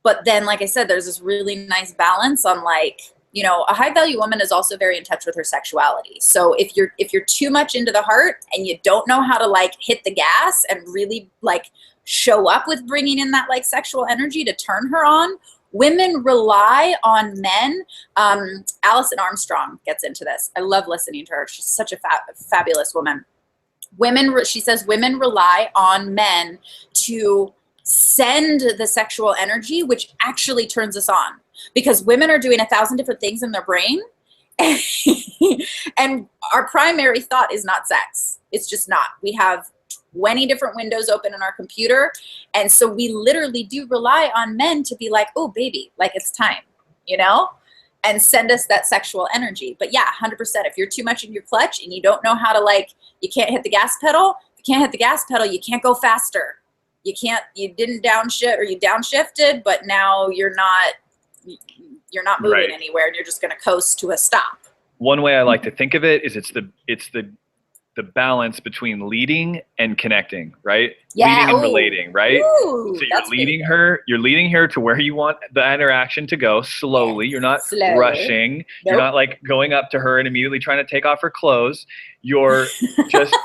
But then, like I said, there's this really nice balance on like, you know, a high value woman is also very in touch with her sexuality. So if you're too much into the heart and you don't know how to like hit the gas and really like show up with bringing in that like sexual energy to turn her on, women rely on men. Alison Armstrong gets into this. I love listening to her. She's such a fabulous woman. She says women rely on men to send the sexual energy, which actually turns us on. Because women are doing 1,000 different things in their brain. And our primary thought is not sex. It's just not. We have 20 different windows open in our computer. And so we literally do rely on men to be like, oh, baby, like it's time, you know, and send us that sexual energy. But yeah, 100%. If you're too much in your clutch and you don't know how to like, you can't hit the gas pedal. If you can't hit the gas pedal, you can't go faster. You didn't downshift or you downshifted, but now you're not moving right anywhere and you're just going to coast to a stop. One way I like to think of it is it's the balance between leading and connecting, right? Yeah. Leading and relating, right? Ooh, so you're leading her to where you want the interaction to go slowly. Yes. You're not rushing. Nope. You're not like going up to her and immediately trying to take off her clothes. You're just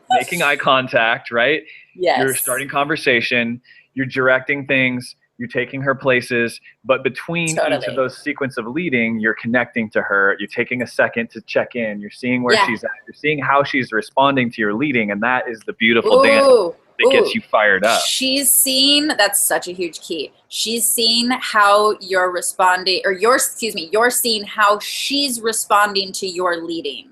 making eye contact, right? Yes. You're starting conversation. You're directing things. You're taking her places, but between each of those sequence of leading, you're connecting to her. You're taking a second to check in. You're seeing where she's at. You're seeing how she's responding to your leading, and that is the beautiful dance that gets you fired up. She's seen, that's such a huge key. She's seen how you're responding, or you're seeing how she's responding to your leading.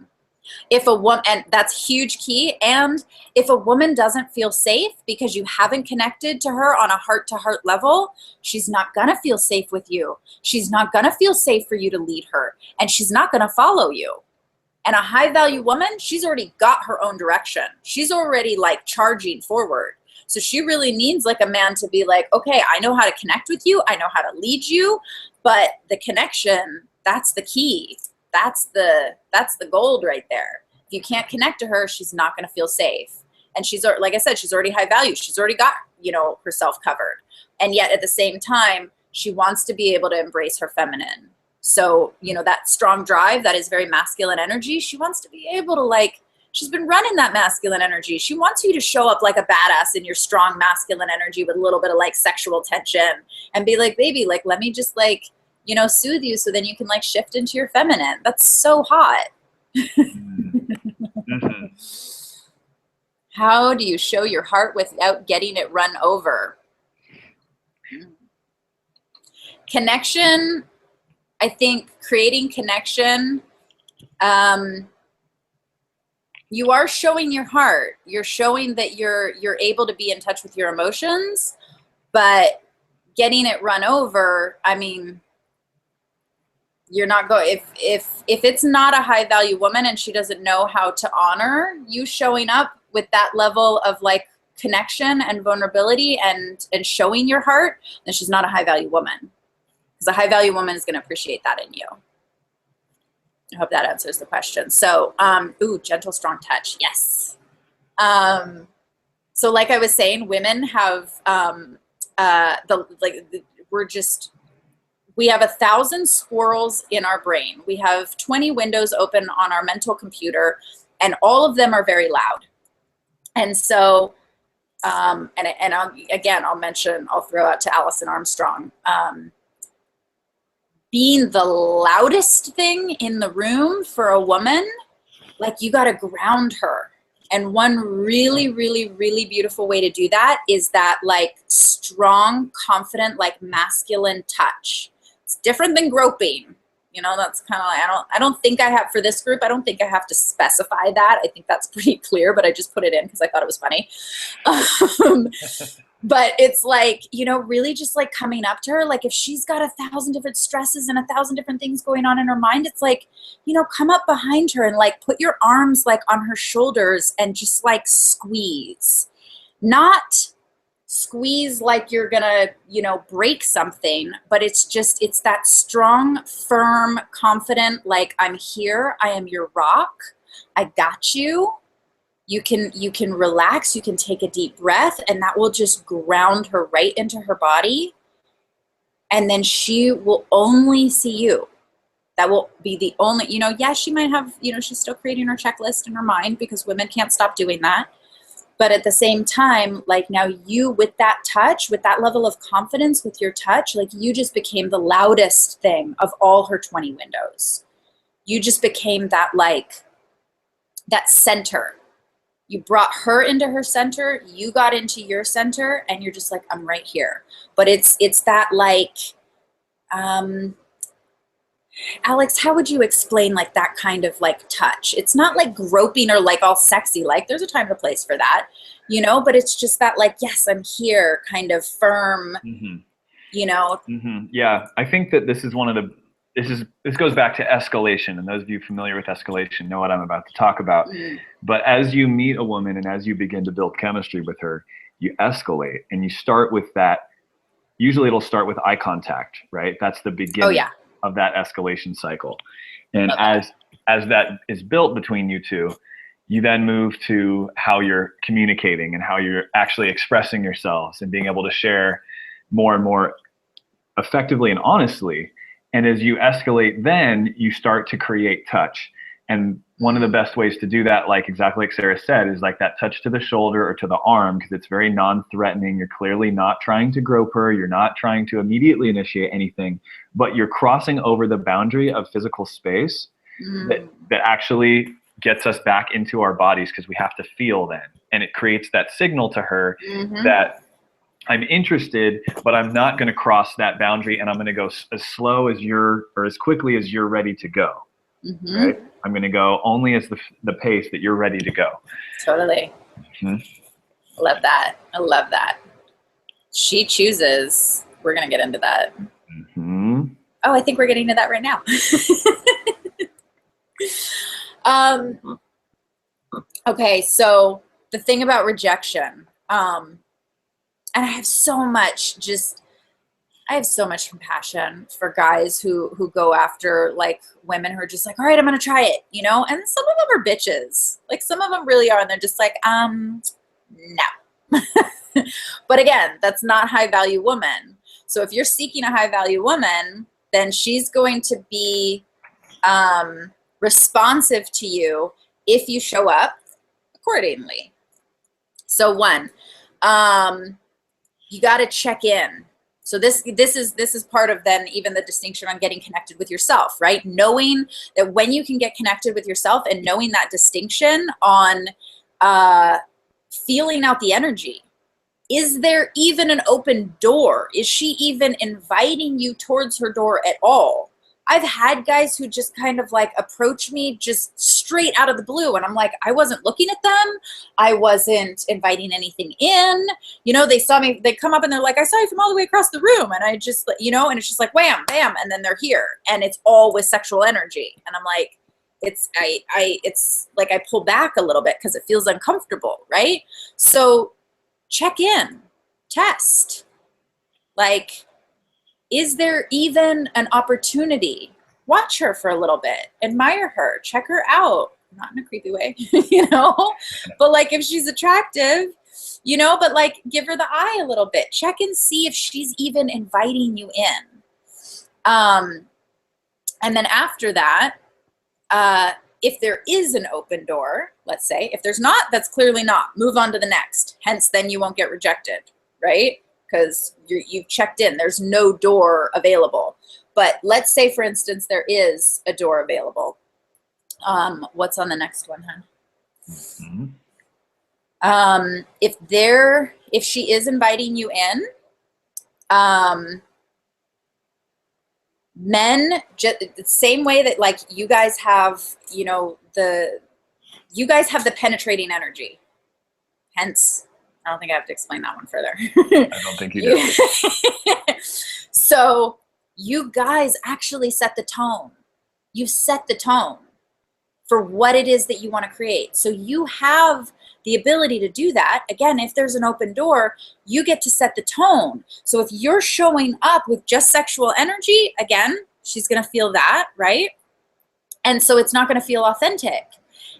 If a woman, and that's huge key. And if a woman doesn't feel safe because you haven't connected to her on a heart-to-heart level, she's not going to feel safe with you. She's not going to feel safe for you to lead her, and she's not going to follow you. And a high-value woman, she's already got her own direction. She's already like charging forward. So she really needs like a man to be like, okay, I know how to connect with you. I know how to lead you, but the connection, that's the key. That's the gold right there. If you can't connect to her, she's not going to feel safe. And she's, like I said, she's already high value. She's already got, you know, herself covered. And yet at the same time, she wants to be able to embrace her feminine. So, you know, that strong drive, that is very masculine energy. She wants to be able to like, she's been running that masculine energy. She wants you to show up like a badass in your strong masculine energy with a little bit of like sexual tension and be like, baby, like, let me just like, you know, soothe you so then you can like shift into your feminine. That's so hot. Mm-hmm. How do you show your heart without getting it run over? Connection, I think creating connection, you are showing your heart. You're showing that you're able to be in touch with your emotions, but getting it run over, I mean, you're not going, if it's not a high value woman and she doesn't know how to honor you showing up with that level of like connection and vulnerability and showing your heart, then she's not a high value woman. Because a high value woman is going to appreciate that in you. I hope that answers the question. So, gentle, strong touch. Yes. So like I was saying, women have we have 1,000 squirrels in our brain. We have 20 windows open on our mental computer, and all of them are very loud. And so, I'll throw out to Allison Armstrong. Being the loudest thing in the room for a woman, like, you got to ground her. And one really, really, really beautiful way to do that is that, like, strong, confident, like, masculine touch. It's different than groping. You know, that's kind of like, I don't think I have, for this group, I don't think I have to specify that. I think that's pretty clear, but I just put it in because I thought it was funny. But it's like, you know, really just like coming up to her, like if she's got 1,000 different stresses and 1,000 different things going on in her mind, it's like, you know, come up behind her and like put your arms like on her shoulders and just like squeeze. Not squeeze like you're gonna, you know, break something, but it's that strong, firm, confident, like, I'm here, I am your rock, I got you. You can relax, you can take a deep breath, and that will just ground her right into her body. And then she will only see you. That will be the only, you know, yeah, she might have, you know, she's still creating her checklist in her mind because women can't stop doing that. But at the same time, like, now you, with that touch, with that level of confidence, with your touch, like, you just became the loudest thing of all her 20 windows. You just became that, like, that center. You brought her into her center, you got into your center, and you're just like, I'm right here. But it's that, like, Alex, how would you explain like that kind of like touch? It's not like groping or like all sexy, like there's a time and place for that, you know, but it's just that, like, yes, I'm here, kind of firm, you know? Yeah, I think that this is this goes back to escalation, and those of you familiar with escalation know what I'm about to talk about. But as you meet a woman and as you begin to build chemistry with her, you escalate, and you start with that. Usually it'll start with eye contact, right? That's the beginning of that escalation cycle. And as that is built between you two, you then move to how you're communicating and how you're actually expressing yourselves and being able to share more and more effectively and honestly. And as you escalate, then you start to create touch. And one of the best ways to do that, like exactly like Serah said, is like that touch to the shoulder or to the arm, because it's very non-threatening. You're clearly not trying to grope her. You're not trying to immediately initiate anything, but you're crossing over the boundary of physical space that actually gets us back into our bodies, because we have to feel then. And it creates that signal to her that I'm interested, but I'm not going to cross that boundary, and I'm going to go as slow as or as quickly as you're ready to go. Right? I'm going to go only as the pace that you're ready to go. Totally. Love that. I love that. She chooses. We're going to get into that. Oh, I think we're getting to that right now. Okay, so the thing about rejection, and I have so much compassion for guys who go after like women who are just like, all right, I'm going to try it, you know? And some of them are bitches. Like, some of them really are. And they're just like, no. But again, that's not high value woman. So if you're seeking a high value woman, then she's going to be responsive to you if you show up accordingly. So one, you got to check in. So this is part of then even the distinction on getting connected with yourself, right? Knowing that when you can get connected with yourself and knowing that distinction on feeling out the energy. Is there even an open door? Is she even inviting you towards her door at all? I've had guys who just kind of like approach me just straight out of the blue. And I'm like, I wasn't looking at them. I wasn't inviting anything in. You know, they saw me, they come up and they're like, I saw you from all the way across the room. And I just, you know, and it's just like, wham, bam. And then they're here. And it's all with sexual energy. And I'm like, it's like I pull back a little bit because it feels uncomfortable, right? So check in, test. Like, is there even an opportunity? Watch her for a little bit, admire her, check her out, not in a creepy way, you know, but like if she's attractive, you know, but like give her the eye a little bit. Check and see if she's even inviting you in. And then after that, if there is an open door, let's say, if there's not, that's clearly not. Move on to the next. Hence, then you won't get rejected, right? Because you've checked in. There's no door available. But let's say, for instance, there is a door available. What's on the next one, hon? Mm-hmm. If she is inviting you in, men, the same way that like you guys have, you know, you guys have the penetrating energy. Hence, I don't think I have to explain that one further. I don't think you do. So you guys actually set the tone. You set the tone for what it is that you want to create. So you have the ability to do that. Again, if there's an open door, you get to set the tone. So if you're showing up with just sexual energy, again, she's going to feel that, right? And so it's not going to feel authentic.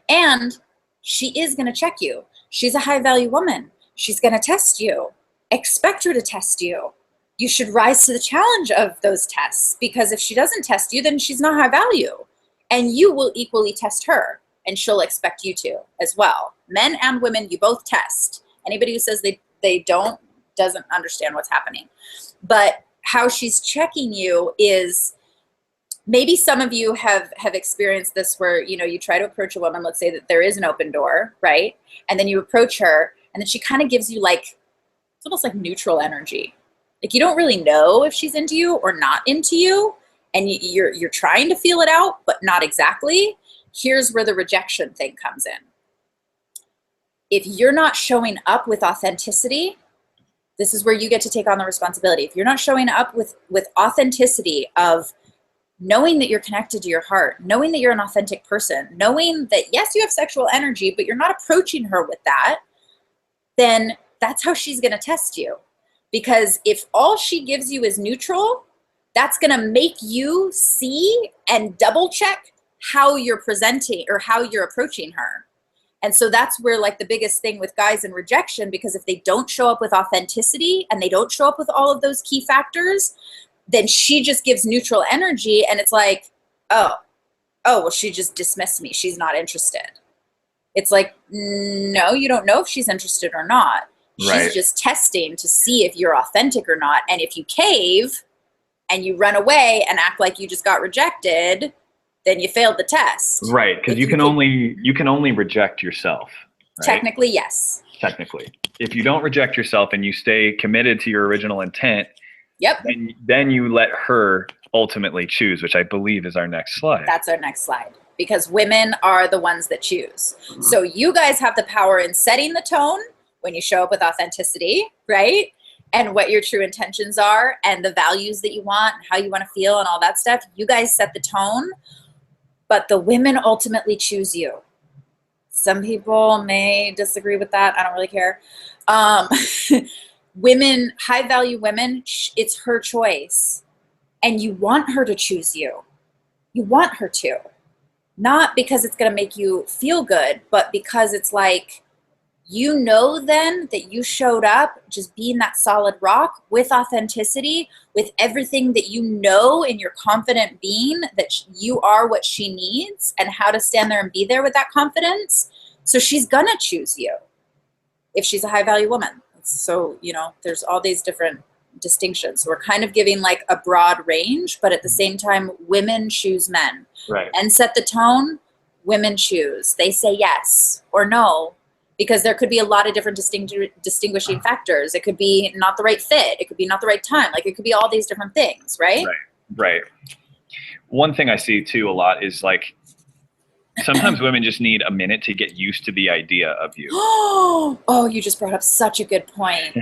And she is going to check you. She's a high value woman. She's going to test you. Expect her to test you. You should rise to the challenge of those tests, because if she doesn't test you, then she's not high value. And you will equally test her, and she'll expect you to as well. Men and women, you both test. Anybody who says they don't doesn't understand what's happening. But how she's checking you is, maybe some of you have experienced this where, you know, you try to approach a woman, let's say that there is an open door, right? And then you approach her, and then she kind of gives you like, it's almost like neutral energy. Like you don't really know if she's into you or not into you, and you're trying to feel it out, but not exactly. Here's where the rejection thing comes in. If you're not showing up with authenticity, this is where you get to take on the responsibility. If you're not showing up with authenticity of knowing that you're connected to your heart, knowing that you're an authentic person, knowing that, yes, you have sexual energy, but you're not approaching her with that, then that's how she's going to test you. Because if all she gives you is neutral, that's going to make you see and double check how you're presenting or how you're approaching her. And so that's where like the biggest thing with guys in rejection, because if they don't show up with authenticity and they don't show up with all of those key factors, then she just gives neutral energy, and it's like, oh, well, she just dismissed me. She's not interested. It's like, no, you don't know if she's interested or not. Right. She's just testing to see if you're authentic or not. And if you cave and you run away and act like you just got rejected, then you failed the test. Right, because you can only reject yourself. Right? Technically, yes. Technically. If you don't reject yourself and you stay committed to your original intent, yep. Then you let her ultimately choose, which I believe is our next slide. That's our next slide, because women are the ones that choose. Mm-hmm. So you guys have the power in setting the tone when you show up with authenticity, right? And what your true intentions are and the values that you want, how you want to feel and all that stuff. You guys set the tone, but the women ultimately choose you. Some people may disagree with that. I don't really care. Women, high value women, it's her choice. And you want her to choose you. You want her to. Not because it's going to make you feel good, but because it's like, you know then that you showed up just being that solid rock with authenticity, with everything that you know in your confident being, that you are what she needs and how to stand there and be there with that confidence. So she's going to choose you if she's a high value woman. So, you know, there's all these different distinctions. So we're kind of giving like a broad range, but at the same time, women choose men. Right. And set the tone, women choose. They say yes or no, because there could be a lot of different distinguishing factors. It could be not the right fit. It could be not the right time. Like it could be all these different things, right? Right. One thing I see too a lot is like, sometimes women just need a minute to get used to the idea of you. Oh, you just brought up such a good point.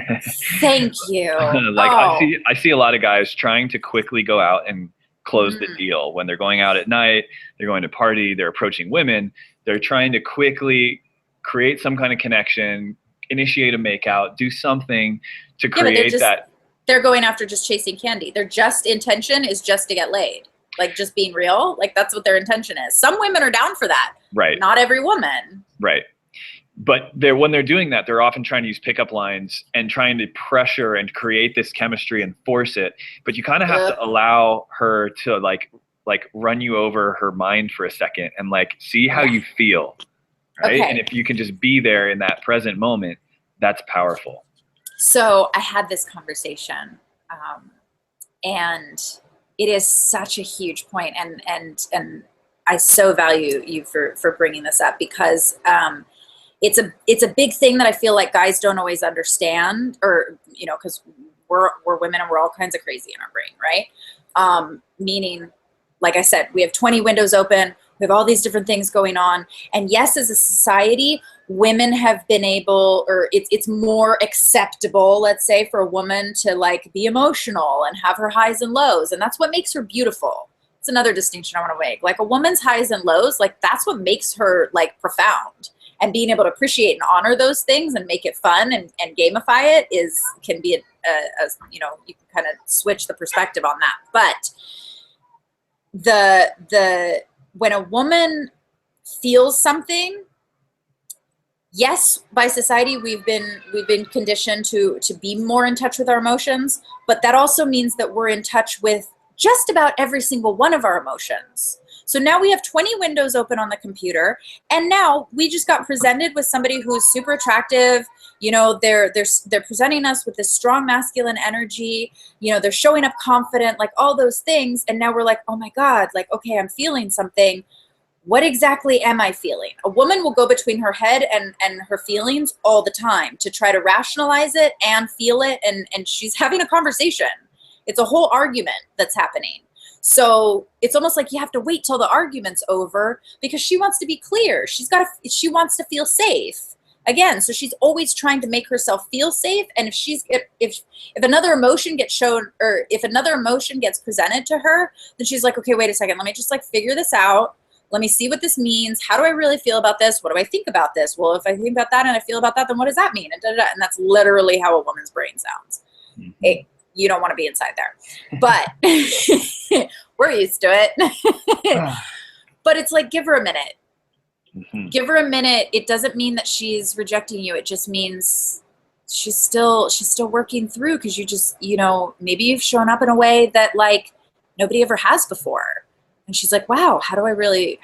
Thank you. I see a lot of guys trying to quickly go out and close the deal. When they're going out at night, they're going to party, they're approaching women, they're trying to quickly create some kind of connection, initiate a makeout, do something to create that. They're going after just chasing candy. Their just intention is just to get laid. Like just being real, like that's what their intention is. Some women are down for that. Right. Not every woman. Right. but when they're doing that, they're often trying to use pickup lines and trying to pressure and create this chemistry and force it. But you kind of have to allow her to like run you over her mind for a second and like see how you feel, right? Okay. And if you can just be there in that present moment, that's powerful. So I had this conversation, and it is such a huge point, and I so value you for bringing this up, because it's a big thing that I feel like guys don't always understand, or because we're women and we're all kinds of crazy in our brain, right? Meaning, like I said, we have 20 windows open. We have all these different things going on. And yes, as a society, women have been able, or it's more acceptable, let's say, for a woman to like be emotional and have her highs and lows. And that's what makes her beautiful. It's another distinction I want to make. Like a woman's highs and lows, like that's what makes her like profound. And being able to appreciate and honor those things and make it fun and gamify it can be you can kind of switch the perspective on that. But when a woman feels something, yes, by society we've been conditioned to be more in touch with our emotions, but that also means that we're in touch with just about every single one of our emotions. So now we have 20 windows open on the computer, and now we just got presented with somebody who's super attractive. They're presenting us with this strong masculine energy. They're showing up confident, like all those things. And now we're like, oh my God, like, okay, I'm feeling something. What exactly am I feeling? A woman will go between her head and her feelings all the time to try to rationalize it and feel it. And she's having a conversation. It's a whole argument that's happening. So it's almost like you have to wait till the argument's over, because she wants to be clear. She wants to feel safe. Again, so she's always trying to make herself feel safe. And if another emotion gets shown, or if another emotion gets presented to her, then she's like, okay, wait a second, let me just like figure this out. Let me see what this means. How do I really feel about this? What do I think about this? Well, if I think about that and I feel about that, then what does that mean? And and that's literally how a woman's brain sounds. Mm-hmm. You don't want to be inside there, but we're used to it. But it's like, give her a minute. Mm-hmm. Give her a minute. It doesn't mean that she's rejecting you. It just means she's still working through, because you just, maybe you've shown up in a way that like nobody ever has before. And she's like, wow, how do I really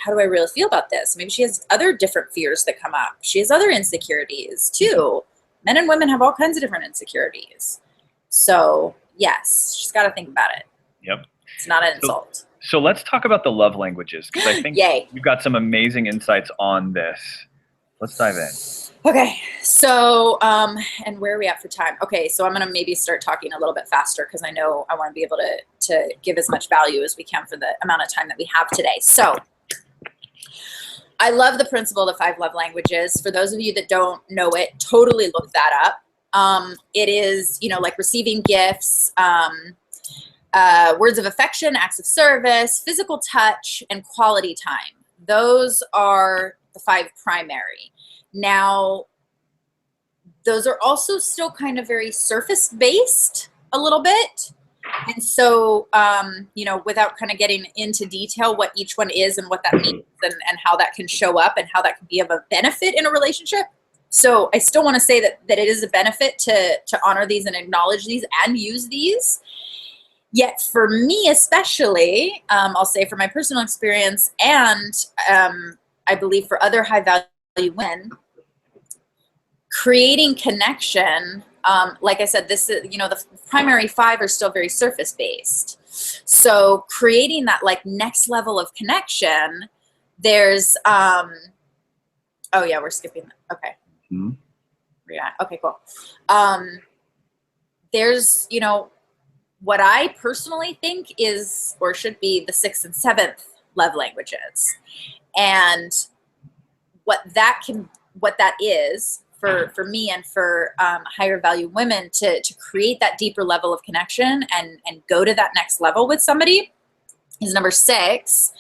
feel about this? Maybe she has other different fears that come up. She has other insecurities too. Men and women have all kinds of different insecurities. So yes, she's got to think about it. Yep. It's not an insult. So let's talk about the love languages, because I think you've got some amazing insights on this. Let's dive in. Okay. So, and where are we at for time? Okay. So I'm going to maybe start talking a little bit faster, because I know I want to be able to give as much value as we can for the amount of time that we have today. So I love the principle of the 5 love languages. For those of you that don't know it, totally look that up. It is, like receiving gifts, words of affection, acts of service, physical touch, and quality time. Those are the 5 primary. Now, those are also still kind of very surface-based a little bit. And so, without kind of getting into detail what each one is and what that means and how that can show up and how that can be of a benefit in a relationship. So I still want to say that it is a benefit to honor these and acknowledge these and use these. Yet for me especially, I'll say for my personal experience, and I believe for other high value women, creating connection, like I said, this is, the primary 5 are still very surface based. So creating that like next level of connection, there's, oh yeah, we're skipping that. Okay. Mm-hmm. Yeah. Okay, cool. There's, what I personally think is, or should be, the 6th and 7th love languages. And what that is for me and for higher value women to create that deeper level of connection and go to that next level with somebody is number 6,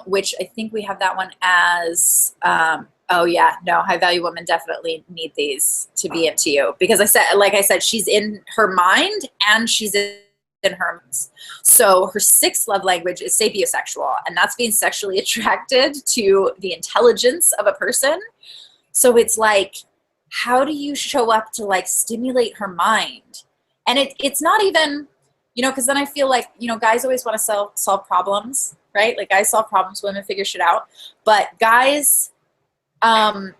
which I think we have that one as, oh yeah, no, high value women definitely need these to be into you, because like I said, she's in her mind and she's in her minds. So her 6th love language is sapiosexual, and that's being sexually attracted to the intelligence of a person. So it's like, how do you show up to like stimulate her mind? And it's not even, because then I feel like, guys always want to solve problems, right? Like guys solve problems, women figure shit out. But guys, I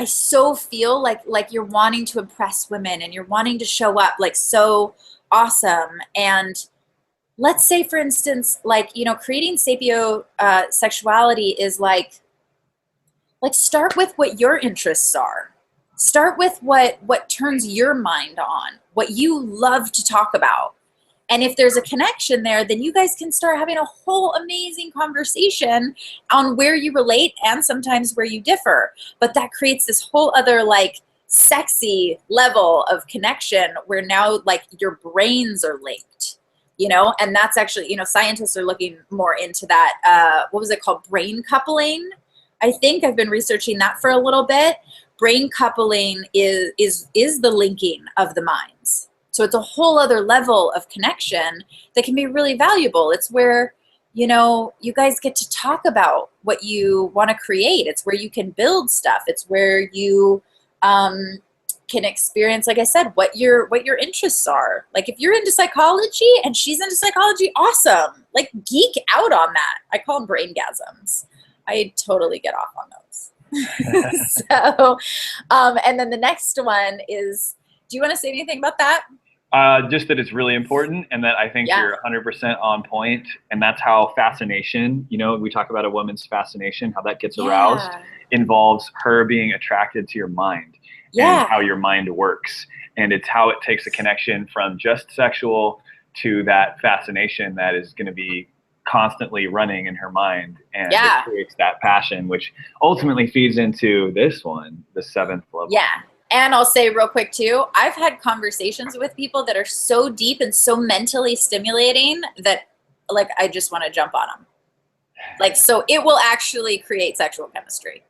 so feel like you're wanting to impress women and you're wanting to show up like so awesome. And let's say, for instance, like, creating sapio sexuality is like start with what your interests are. Start with what turns your mind on, what you love to talk about. And if there's a connection there, then you guys can start having a whole amazing conversation on where you relate and sometimes where you differ. But that creates this whole other like sexy level of connection where now like your brains are linked, and that's actually, scientists are looking more into that. What was it called? Brain coupling. I think I've been researching that for a little bit. Brain coupling is the linking of the minds. So it's a whole other level of connection that can be really valuable. It's where, you guys get to talk about what you want to create. It's where you can build stuff. It's where you can experience, like I said, what your interests are. Like if you're into psychology and she's into psychology, awesome. Like geek out on that. I call them braingasms. I totally get off on those. So, and then the next one is, do you want to say anything about that? Just that it's really important and that I think you're 100% on point. And that's how fascination, we talk about a woman's fascination, how that gets aroused, involves her being attracted to your mind and how your mind works. And it's how it takes a connection from just sexual to that fascination that is going to be constantly running in her mind, and it creates that passion, which ultimately feeds into this one, the 7th level. Yeah. And I'll say real quick too, I've had conversations with people that are so deep and so mentally stimulating that like I just want to jump on them. Like, so it will actually create sexual chemistry.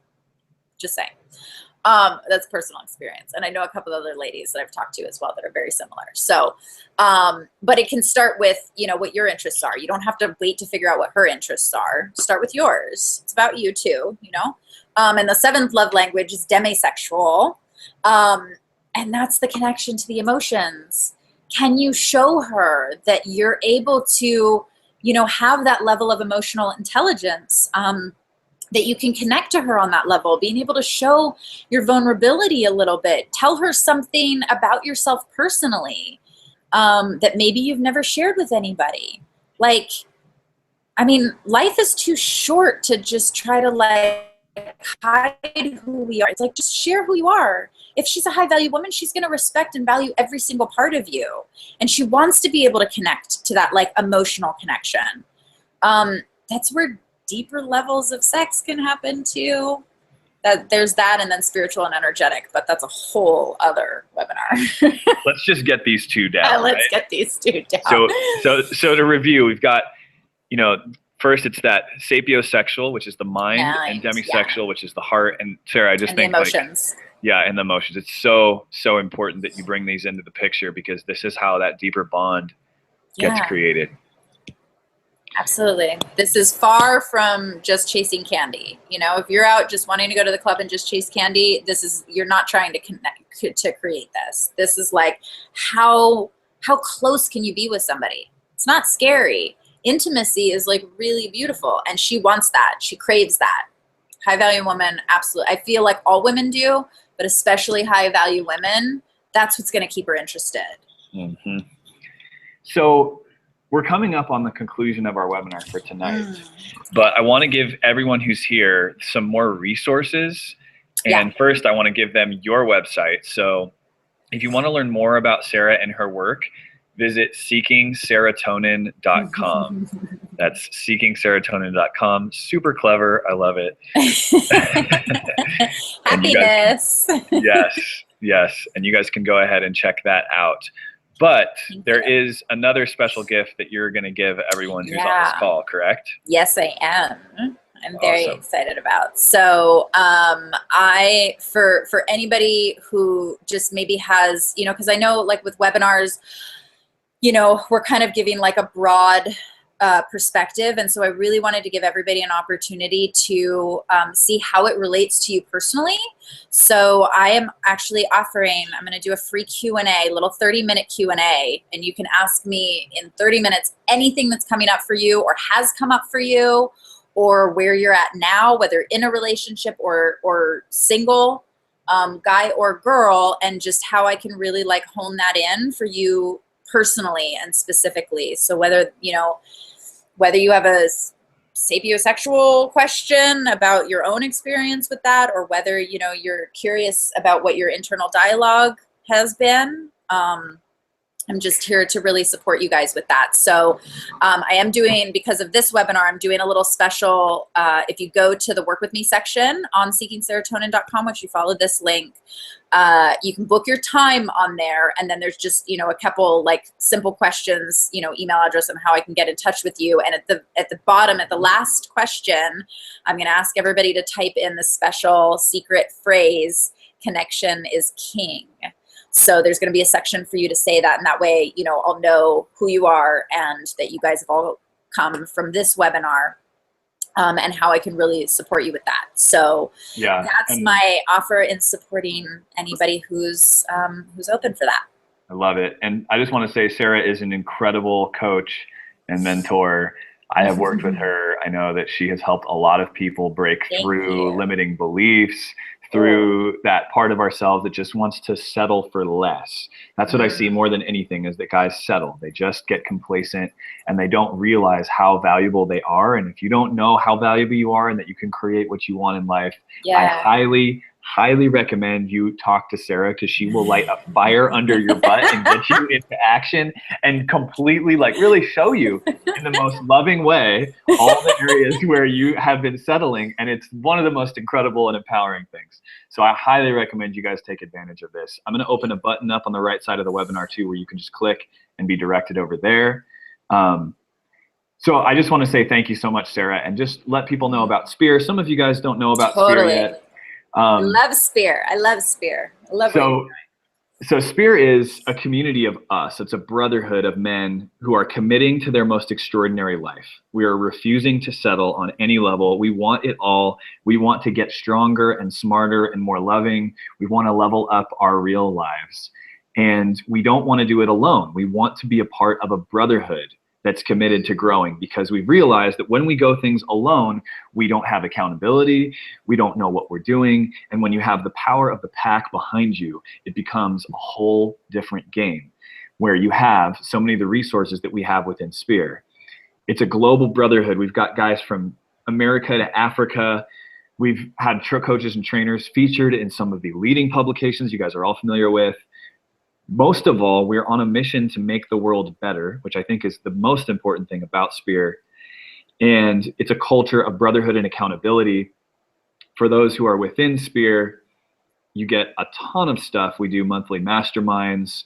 Just saying. That's personal experience. And I know a couple of other ladies that I've talked to as well that are very similar. So, but it can start with, what your interests are. You don't have to wait to figure out what her interests are. Start with yours. It's about you too, And the 7th love language is demisexual. And that's the connection to the emotions. Can you show her that you're able to, have that level of emotional intelligence, that you can connect to her on that level, being able to show your vulnerability a little bit, tell her something about yourself personally, that maybe you've never shared with anybody. Like, I mean, life is too short to just try to like hide who we are. It's like, just share who you are. If she's a high value woman, she's going to respect and value every single part of you. And she wants to be able to connect to that like emotional connection. That's where deeper levels of sex can happen too. There's that, and then spiritual and energetic, but that's a whole other webinar. Let's just get these two down. Let's get these two down. So to review, we've got, first it's that sapiosexual, which is the mind, and demisexual, which is the heart. And Sarah, I just think the emotions. And the emotions. It's so important that you bring these into the picture, because this is how that deeper bond gets created. Absolutely. This is far from just chasing candy. If you're out just wanting to go to the club and just chase candy, you're not trying to connect to create this. This is like, how close can you be with somebody? It's not scary. Intimacy is like really beautiful, and she wants that. She craves that. High value woman, absolutely. I feel like all women do, but especially high value women, that's what's going to keep her interested. Mm-hmm. So we're coming up on the conclusion of our webinar for tonight, but I want to give everyone who's here some more resources. And first, I want to give them your website. So if you want to learn more about Serah and her work, visit seekingserotonin.com. That's seekingserotonin.com. Super clever. I love it. Happiness. Yes. And you guys can go ahead and check that out. But there is another special gift that you're going to give everyone who's on this call, correct? Yes, I am. I'm very excited about. So for anybody who just maybe has, because I know like with webinars, we're kind of giving like a broad perspective. And so I really wanted to give everybody an opportunity to see how it relates to you personally. So I am actually offering, I'm going to do a free Q&A, little 30-minute Q&A, and you can ask me in 30 minutes anything that's coming up for you or has come up for you, or where you're at now, whether in a relationship or single, guy or girl, and just how I can really like hone that in for you personally and specifically. So whether you have a sapiosexual question about your own experience with that, or whether, you're curious about what your internal dialogue has been, I'm just here to really support you guys with that. So I am doing, because of this webinar, I'm doing a little special. If you go to the Work With Me section on seekingserotonin.com, which you follow this link, you can book your time on there. And then there's just, a couple like simple questions, email address and how I can get in touch with you. And at the bottom, at the last question, I'm going to ask everybody to type in the special secret phrase, "Connection is king." So there's going to be a section for you to say that, and that way, I'll know who you are and that you guys have all come from this webinar, and how I can really support you with that. So yeah, that's my offer in supporting anybody who's open for that. I love it. And I just want to say Serah is an incredible coach and mentor. I have worked with her. I know that she has helped a lot of people break through limiting beliefs, through that part of ourselves that just wants to settle for less. That's what I see more than anything, is that guys settle. They just get complacent and they don't realize how valuable they are. And if you don't know how valuable you are and that you can create what you want in life, I highly recommend you talk to Serah, because she will light a fire under your butt and get you into action and completely really show you in the most loving way all the areas where you have been settling. And it's one of the most incredible and empowering things. So I highly recommend you guys take advantage of this. I'm going to open a button up on the right side of the webinar too, where you can just click and be directed over there. So I just want to say thank you so much, Serah, and just let people know about Spear. Some of you guys don't know about Spear yet. I love Spear. I love Spear. I love So Spear is a community of us. It's a brotherhood of men who are committing to their most extraordinary life. We are refusing to settle on any level. We want it all. We want to get stronger and smarter and more loving. We want to level up our real lives. And we don't want to do it alone. We want to be a part of a brotherhood that's committed to growing, because we've realized that when we go things alone, we don't have accountability, we don't know what we're doing, and when you have the power of the pack behind you, it becomes a whole different game, where you have so many of the resources that we have within Spear. It's a global brotherhood. We've got guys from America to Africa. We've had coaches and trainers featured in some of the leading publications you guys are all familiar with. Most of all, we're on a mission to make the world better, which I think is the most important thing about Spear. And it's a culture of brotherhood and accountability. For those who are within Spear, you get a ton of stuff. We do monthly masterminds.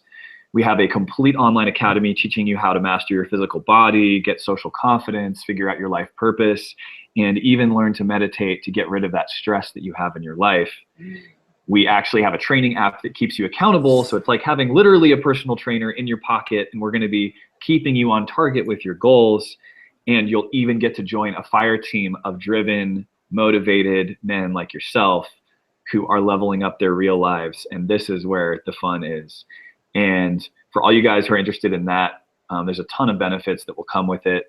We have a complete online academy teaching you how to master your physical body, get social confidence, figure out your life purpose, and even learn to meditate to get rid of that stress that you have in your life. We actually have a training app that keeps you accountable. So it's like having literally a personal trainer in your pocket, and we're going to be keeping you on target with your goals. And you'll even get to join a fire team of driven, motivated men like yourself who are leveling up their real lives. And this is where the fun is. And for all you guys who are interested in that, there's a ton of benefits that will come with it,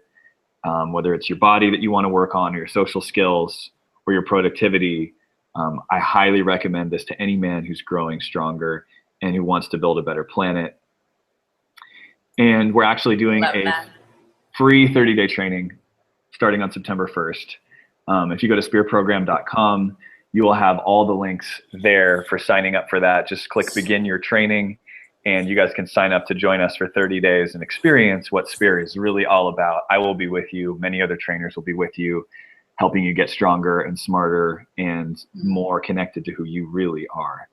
whether it's your body that you want to work on, or your social skills, or your productivity. I highly recommend this to any man who's growing stronger and who wants to build a better planet. And we're actually doing a free 30-day training starting on September 1st. If you go to spearprogram.com, you will have all the links there for signing up for that. Just click begin your training, and you guys can sign up to join us for 30 days and experience what Spear is really all about. I will be with you. Many other trainers will be with you, helping you get stronger and smarter and more connected to who you really are.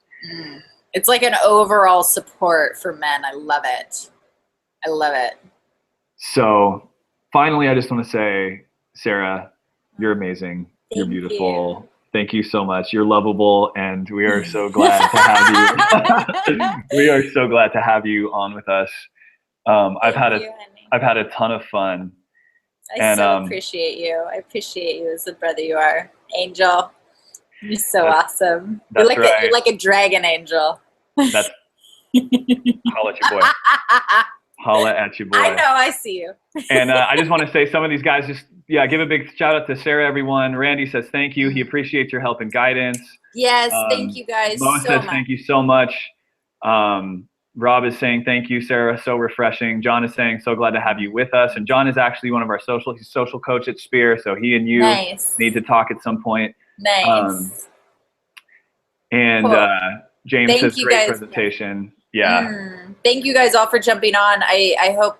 It's like an overall support for men. I love it. I love it. So finally, I just want to say, Serah, you're amazing. You're beautiful. Thank you so much. You're lovable, and we are so glad to have you. We are so glad to have you on with us. I've had a ton of fun. I so appreciate you. I appreciate you as the brother you are. Angel, you're so awesome. You're like, right. you're like a dragon angel. That's holla at your boy. Holla at your boy. I know, I see you. And I just want to say some of these guys give a big shout out to Serah, everyone. Randy says thank you. He appreciates your help and guidance. Yes, thank you guys Mo so says much. thank you so much. Rob is saying thank you, Serah. So refreshing. John is saying so glad to have you with us. And John is actually one of our he's social coach at Spear. So he and you need to talk at some point. Nice. And cool. James says great presentation. Yeah. Thank you guys all for jumping on. I hope,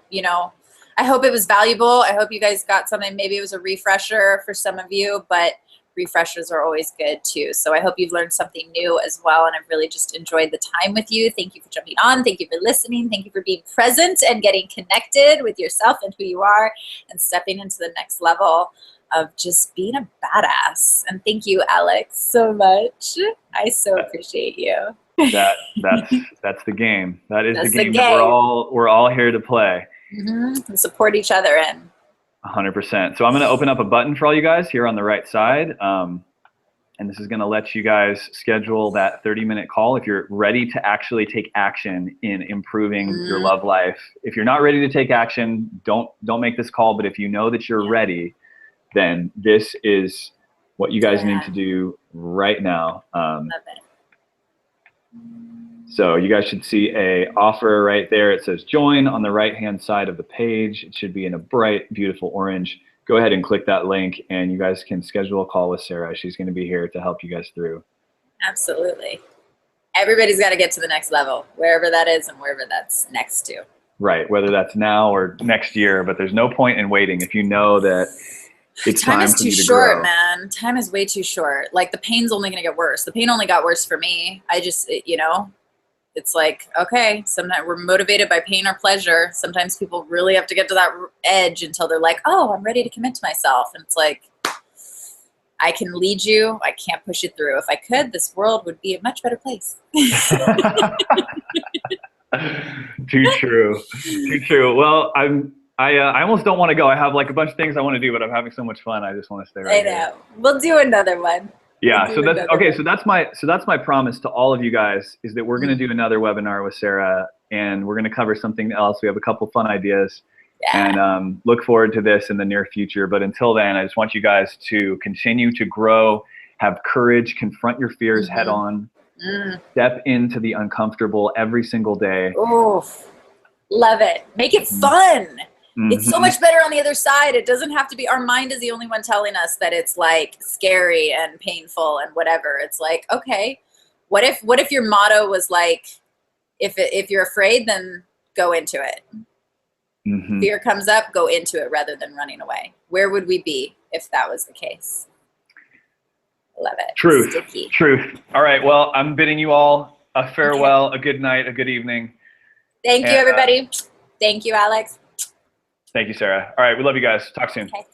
I hope it was valuable. I hope you guys got something. Maybe it was a refresher for some of you, but refreshers are always good too. So I hope you've learned something new as well. And I've really just enjoyed the time with you. Thank you for jumping on. Thank you for listening. Thank you for being present and getting connected with yourself and who you are and stepping into the next level of just being a badass. And thank you, Alex, so much. I so appreciate you. That's the game. That is the game that we're all here to play. And support each other in. 100%. So I'm going to open up a button for all you guys here on the right side. And this is going to let you guys schedule that 30-minute call if you're ready to actually take action in improving your love life. If you're not ready to take action, don't make this call. But if you know that you're ready, then this is what you guys need to do right now. Love it. So you guys should see a offer right there. It says join on the right-hand side of the page. It should be in a bright, beautiful orange. Go ahead and click that link and you guys can schedule a call with Serah. She's going to be here to help you guys through. Absolutely. Everybody's got to get to the next level, wherever that is and wherever that's next to. Right. Whether that's now or next year, but there's no point in waiting if you know that it's time is for too you to short, grow. man. Time is way too short. Like the pain's only going to get worse. The pain only got worse for me. I just, it's like, okay, sometimes we're motivated by pain or pleasure. Sometimes people really have to get to that edge until they're like, oh, I'm ready to commit to myself. And it's like, I can lead you. I can't push you through. If I could, this world would be a much better place. Too true. Too true. Well, I almost don't want to go. I have like a bunch of things I want to do, but I'm having so much fun. I just want to stay right here. I know. We'll do another one. Yeah. So that's okay. So that's my promise to all of you guys is that we're going to do another webinar with Serah and we're going to cover something else. We have a couple fun ideas and look forward to this in the near future. But until then, I just want you guys to continue to grow, have courage, confront your fears head on, step into the uncomfortable every single day. Oh, love it. Make it fun. It's so much better on the other side. It doesn't have to be, our mind is the only one telling us that it's like scary and painful and whatever. It's like, okay, what if your motto was like, if you're afraid, then go into it. Fear comes up, go into it rather than running away. Where would we be if that was the case? Love it. Truth. Sticky. Truth. All right. Well, I'm bidding you all a farewell, a good night, a good evening. Thank you, everybody. Thank you, Alex. Thank you, Serah. All right. We love you guys. Talk soon. Okay.